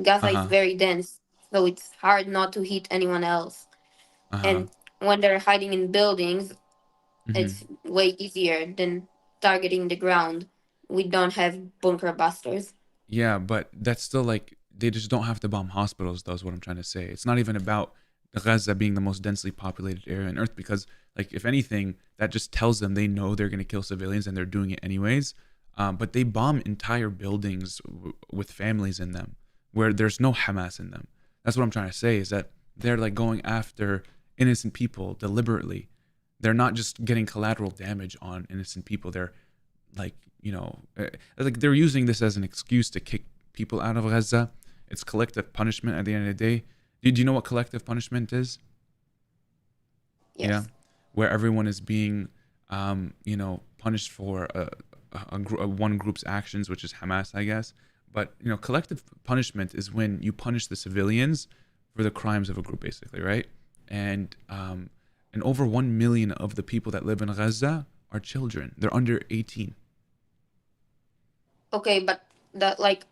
Gaza is very dense, so it's hard not to hit anyone else. And when they're hiding in buildings, it's way easier than targeting the ground. We don't have bunker busters. Yeah, but that's still like they just don't have to bomb hospitals, though, is what I'm trying to say. It's not even about Gaza being the most densely populated area on Earth because, like, if anything, that just tells them they know they're going to kill civilians and they're doing it anyways. But they bomb entire buildings with families in them where there's no Hamas in them. That's what I'm trying to say is that they're like going after innocent people deliberately. They're not just getting collateral damage on innocent people. They're like, you know, like they're using this as an excuse to kick people out of Gaza. It's collective punishment at the end of the day. Do you know what collective punishment is? Yes. Yeah, where everyone is being, you know, punished for one group's actions, which is Hamas, I guess. But you know, collective punishment is when you punish the civilians for the crimes of a group, basically, right? And over 1 million of the people that live in Gaza are children. They're under 18. Okay, but that like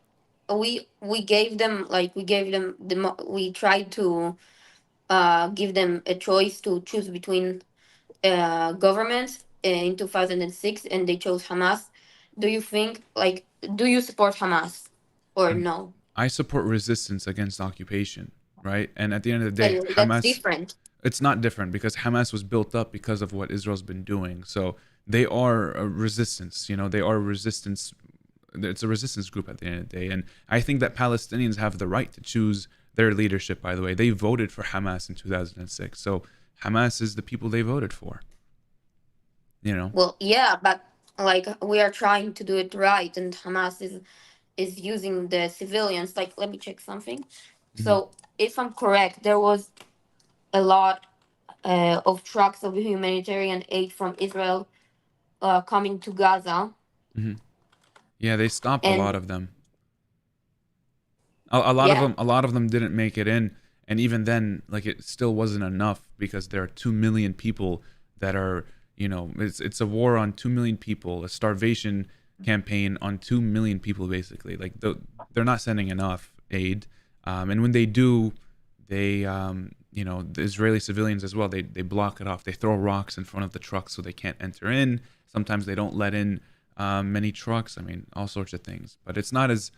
we gave them we tried to give them a choice to choose between governments in 2006 and they chose Hamas. Do you think do you support Hamas or no? I support resistance against occupation, right? And at the end of the day, That's Hamas, different. It's not different because Hamas was built up because of what Israel's been doing. So they are a resistance, you know, they are a resistance. It's a resistance group at the end of the day. And I think that Palestinians have the right to choose their leadership, by the way. They voted for Hamas in 2006. So Hamas is the people they voted for. You know. Well, yeah, but like we are trying to do it right, and Hamas is using the civilians. Like, let me check something. So, if I'm correct, there was a lot of trucks of humanitarian aid from Israel coming to Gaza. Yeah, they stopped a And lot of them. A lot of yeah, them, didn't make it in, and even then, like it still wasn't enough because there are 2 million people that are, it's a war on 2 million people, a starvation campaign on 2 million people basically. Like they're not sending enough aid, and when they do, they, the Israeli civilians as well, they block it off. They throw rocks in front of the trucks so they can't enter in. Sometimes they don't let in many trucks. I mean, all sorts of things, but it's not as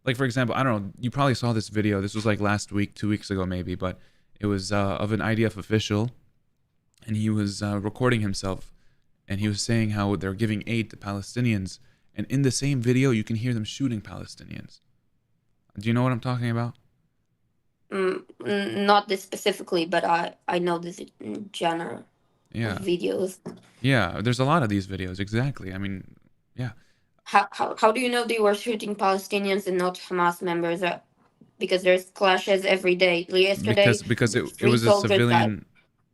like, for example, I don't know, you probably saw this video. This was like last week, 2 weeks ago maybe, but it was of an IDF official, and he was recording himself, and he was saying how they're giving aid to Palestinians, and in the same video, you can hear them shooting Palestinians. Do you know what I'm talking about? not this specifically, but I know this in general Yeah. of videos. Yeah, there's a lot of these videos, exactly. I mean, yeah. How do you know they were shooting Palestinians and not Hamas members? Because there's clashes every day. Yesterday, Because it three was a soldiers died. civilian,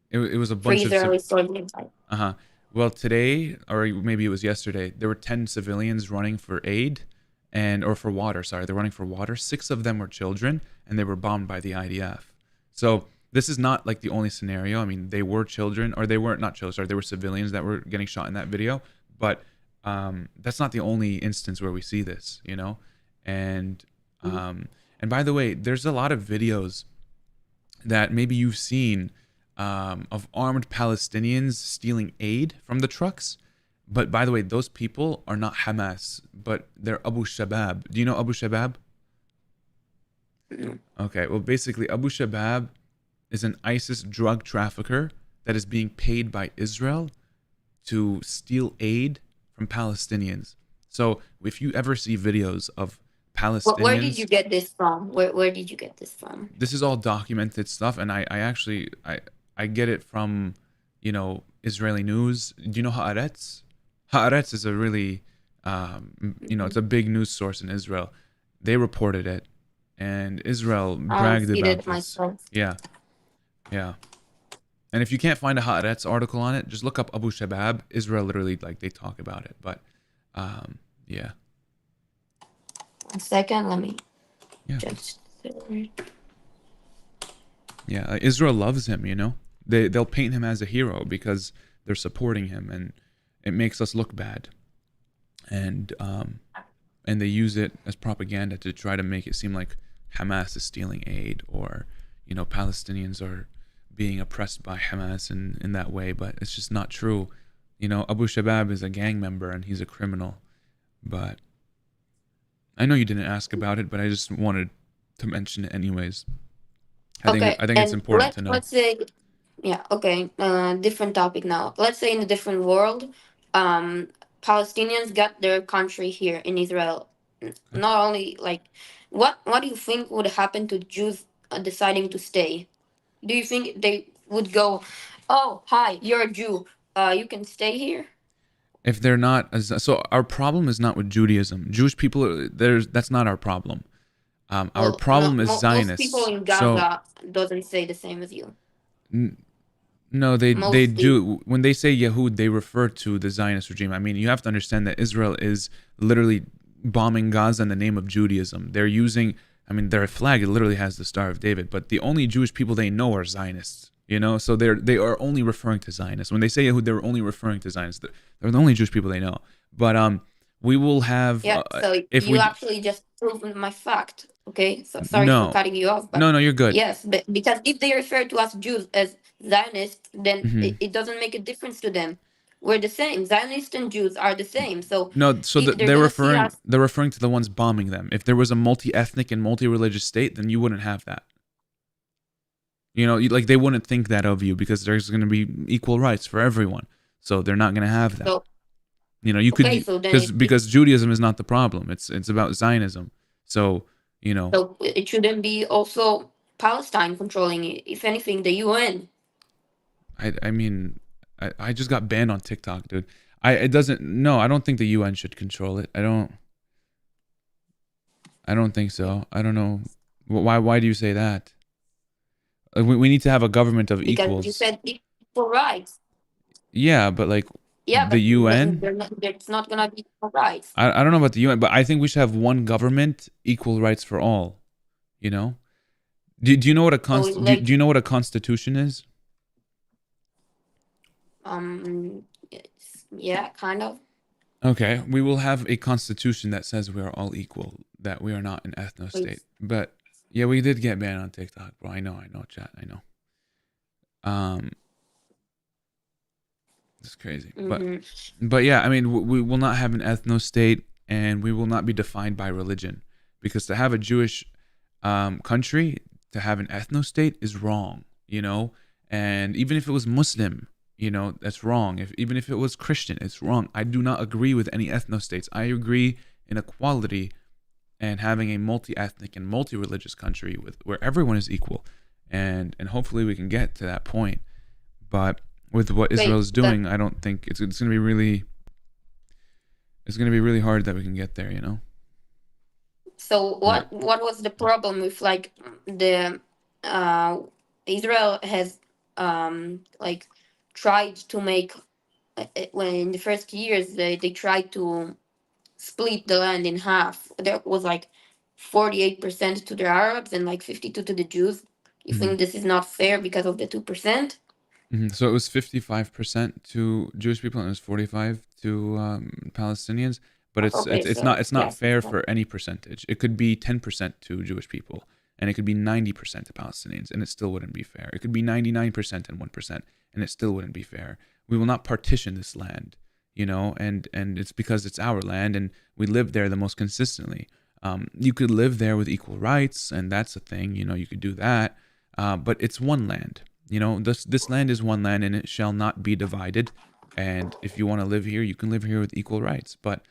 it was a Three bunch of Israeli soldiers died. uh-huh. Well, today, or maybe it was yesterday, there were 10 civilians running for aid or for water, sorry. They're running for water. 6 of them were children, and they were bombed by the IDF. So this is not like the only scenario. I mean, they were children, or they weren't, not children, sorry, they were civilians that were getting shot in that video. But that's not the only instance where we see this, And and by the way, there's a lot of videos that maybe you've seen of armed Palestinians stealing aid from the trucks. But by the way, those people are not Hamas, but they're Abu Shabab. Do you know Abu Shabab? Okay, well, basically, Abu Shabab is an ISIS drug trafficker that is being paid by Israel to steal aid from Palestinians. So if you ever see videos of Palestinians... Where did you get this from? Where did you get this from? This is all documented stuff, and I actually get it from, Israeli news. Do you know Haaretz? Haaretz is a really, it's a big news source in Israel. They reported it, and Israel bragged about this. Myself. Yeah. And if you can't find a Haaretz article on it, just look up Abu Shabab. Israel literally, they talk about it. But, yeah. 1 second, let me Yeah. just... Yeah, Israel loves him, They'll paint him as a hero because they're supporting him, and it makes us look bad. And they use it as propaganda to try to make it seem like Hamas is stealing aid, or, Palestinians are being oppressed by Hamas in that way, but it's just not true. Abu Shabab is a gang member and he's a criminal. But I know you didn't ask about it, but I just wanted to mention it anyways. I think it's important to know. Let's say, different topic now. Let's say in a different world, Palestinians got their country here in Israel. Not only what do you think would happen to Jews deciding to stay? Do you think they would go, "Oh, hi, you're a Jew, you can stay here"? If they're not, so our problem is not with Judaism. Jewish people, that's not our problem. Our problem is Zionists. Most people in Gaza doesn't say the same as you. No, they do. When they say Yehud, they refer to the Zionist regime. I mean, you have to understand that Israel is literally bombing Gaza in the name of Judaism. They're using, their flag literally has the Star of David, but the only Jewish people they know are Zionists. So they are only referring to Zionists. When they say Yehud, they're only referring to Zionists. They're the only Jewish people they know. But we will have. Yeah. So you actually just proved my fact. Okay. So sorry for cutting you off. But no, you're good. Yes, but because if they refer to us Jews as Zionists, then it doesn't make a difference to them. We're the same. Zionists and Jews are the same. So no. So they're referring to the ones bombing them. If there was a multi-ethnic and multi-religious state, then you wouldn't have that. They wouldn't think that of you because there's going to be equal rights for everyone. So they're not going to have that. So, because Judaism is not the problem. It's about Zionism. So, So it shouldn't be also Palestine controlling it. If anything, the UN. I just got banned on TikTok, dude. I don't think the UN should control it. I don't think so. I don't know. Why do you say that? We need to have a government of Because equals. you said equal rights. Yeah, but like Yeah, the UN. It's not gonna be equal rights. I don't know about the UN, but I think we should have one government, equal rights for all. You know? Do you know what do you know what a constitution is? Yeah, kind of. Okay, we will have a constitution that says we are all equal, that we are not an ethno state. But yeah, we did get banned on TikTok, bro. I know, chat. I know. It's crazy. But yeah, I mean, we will not have an ethno state, and we will not be defined by religion, because to have a Jewish country, to have an ethno state is wrong, you know. And even if it was Muslim, you know, that's wrong. Even if it was Christian, it's wrong. I do not agree with any ethno states. I agree in equality and having a multi-ethnic and multi-religious country where everyone is equal, and hopefully we can get to that point. But with what Israel is doing, I don't think it's going to be really hard that we can get there, you know. So what was the problem with like the Israel has like tried to make when in the first years they tried to split the land in half. There was like 48% to the Arabs and like 52 to the Jews. You think this is not fair because of the 2%? So it was 55% to Jewish people and it was 45 to Palestinians. But it's not fair for any percentage. It could be 10% to Jewish people, and it could be 90% to Palestinians, and it still wouldn't be fair. It could be 99% and 1%, and it still wouldn't be fair. We will not partition this land, you know, and it's because it's our land, and we live there the most consistently. You could live there with equal rights, and that's a thing, you know, you could do that. But it's one land, you know, this land is one land, and it shall not be divided. And if you want to live here, you can live here with equal rights. But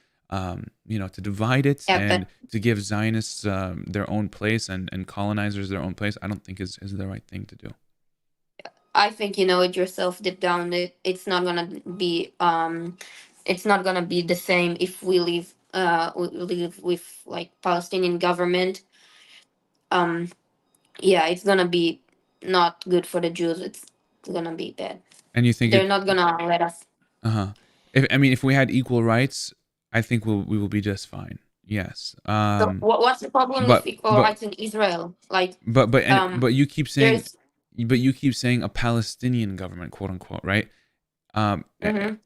you know, to divide it and to give Zionists their own place and colonizers their own place, I don't think is the right thing to do. I think you know it yourself deep down. It's not gonna be the same if we live with like Palestinian government. Yeah, it's gonna be not good for the Jews. It's gonna be bad. And you think they're not gonna let us? If we had equal rights, I think we will be just fine. Yes. So what's the problem with equal rights in Israel? Like, but you keep saying, a Palestinian government, quote unquote, right?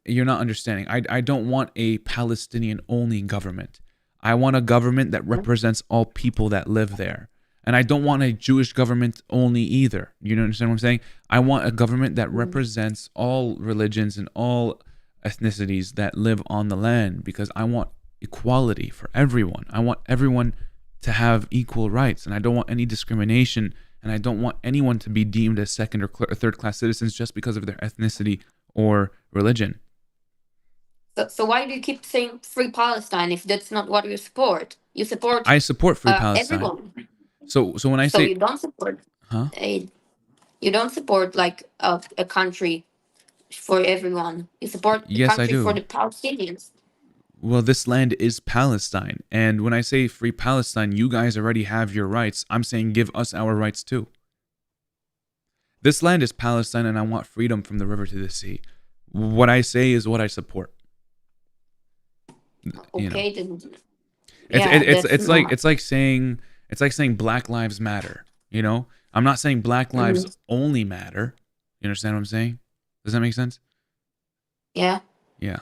You're not understanding. I don't want a Palestinian only government. I want a government that represents all people that live there. And I don't want a Jewish government only either. You understand what I'm saying? I want a government that represents all religions and all ethnicities that live on the land, because I want equality for everyone. I want everyone to have equal rights, and I don't want any discrimination, and I don't want anyone to be deemed as second or third class citizens just because of their ethnicity or religion. So why do you keep saying free Palestine if that's not what you support? You support I support free Palestine. Everyone. So when I say you don't support you don't support like a country for everyone. You support the country for the Palestinians. Well, this land is Palestine. And when I say free Palestine, you guys already have your rights. I'm saying give us our rights too. This land is Palestine, and I want freedom from the river to the sea. What I say is what I support. Okay, it's like saying Black Lives Matter, you know? I'm not saying Black Lives only matter. You understand what I'm saying? Does that make sense? Yeah. Yeah.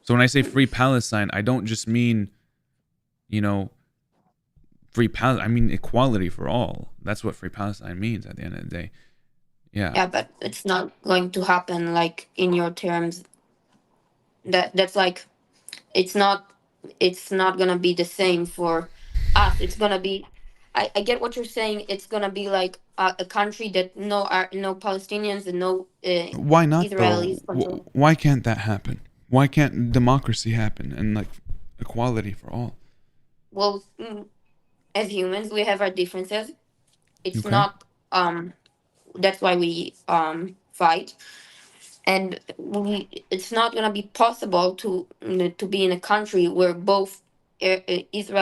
So when I say free Palestine, I don't just mean, you know, free Palestine. I mean equality for all. That's what free Palestine means at the end of the day. Yeah. Yeah, but it's not going to happen like in your terms. That's like, it's not gonna be the same for us. It's gonna be, I get what you're saying. It's gonna be like a country that no Palestinians and no why not Israelis though? Why can't that happen? Why can't democracy happen and like equality for all? Well, as humans, we have our differences. It's not that's why we fight. and it's not going to be possible to be in a country where both Israel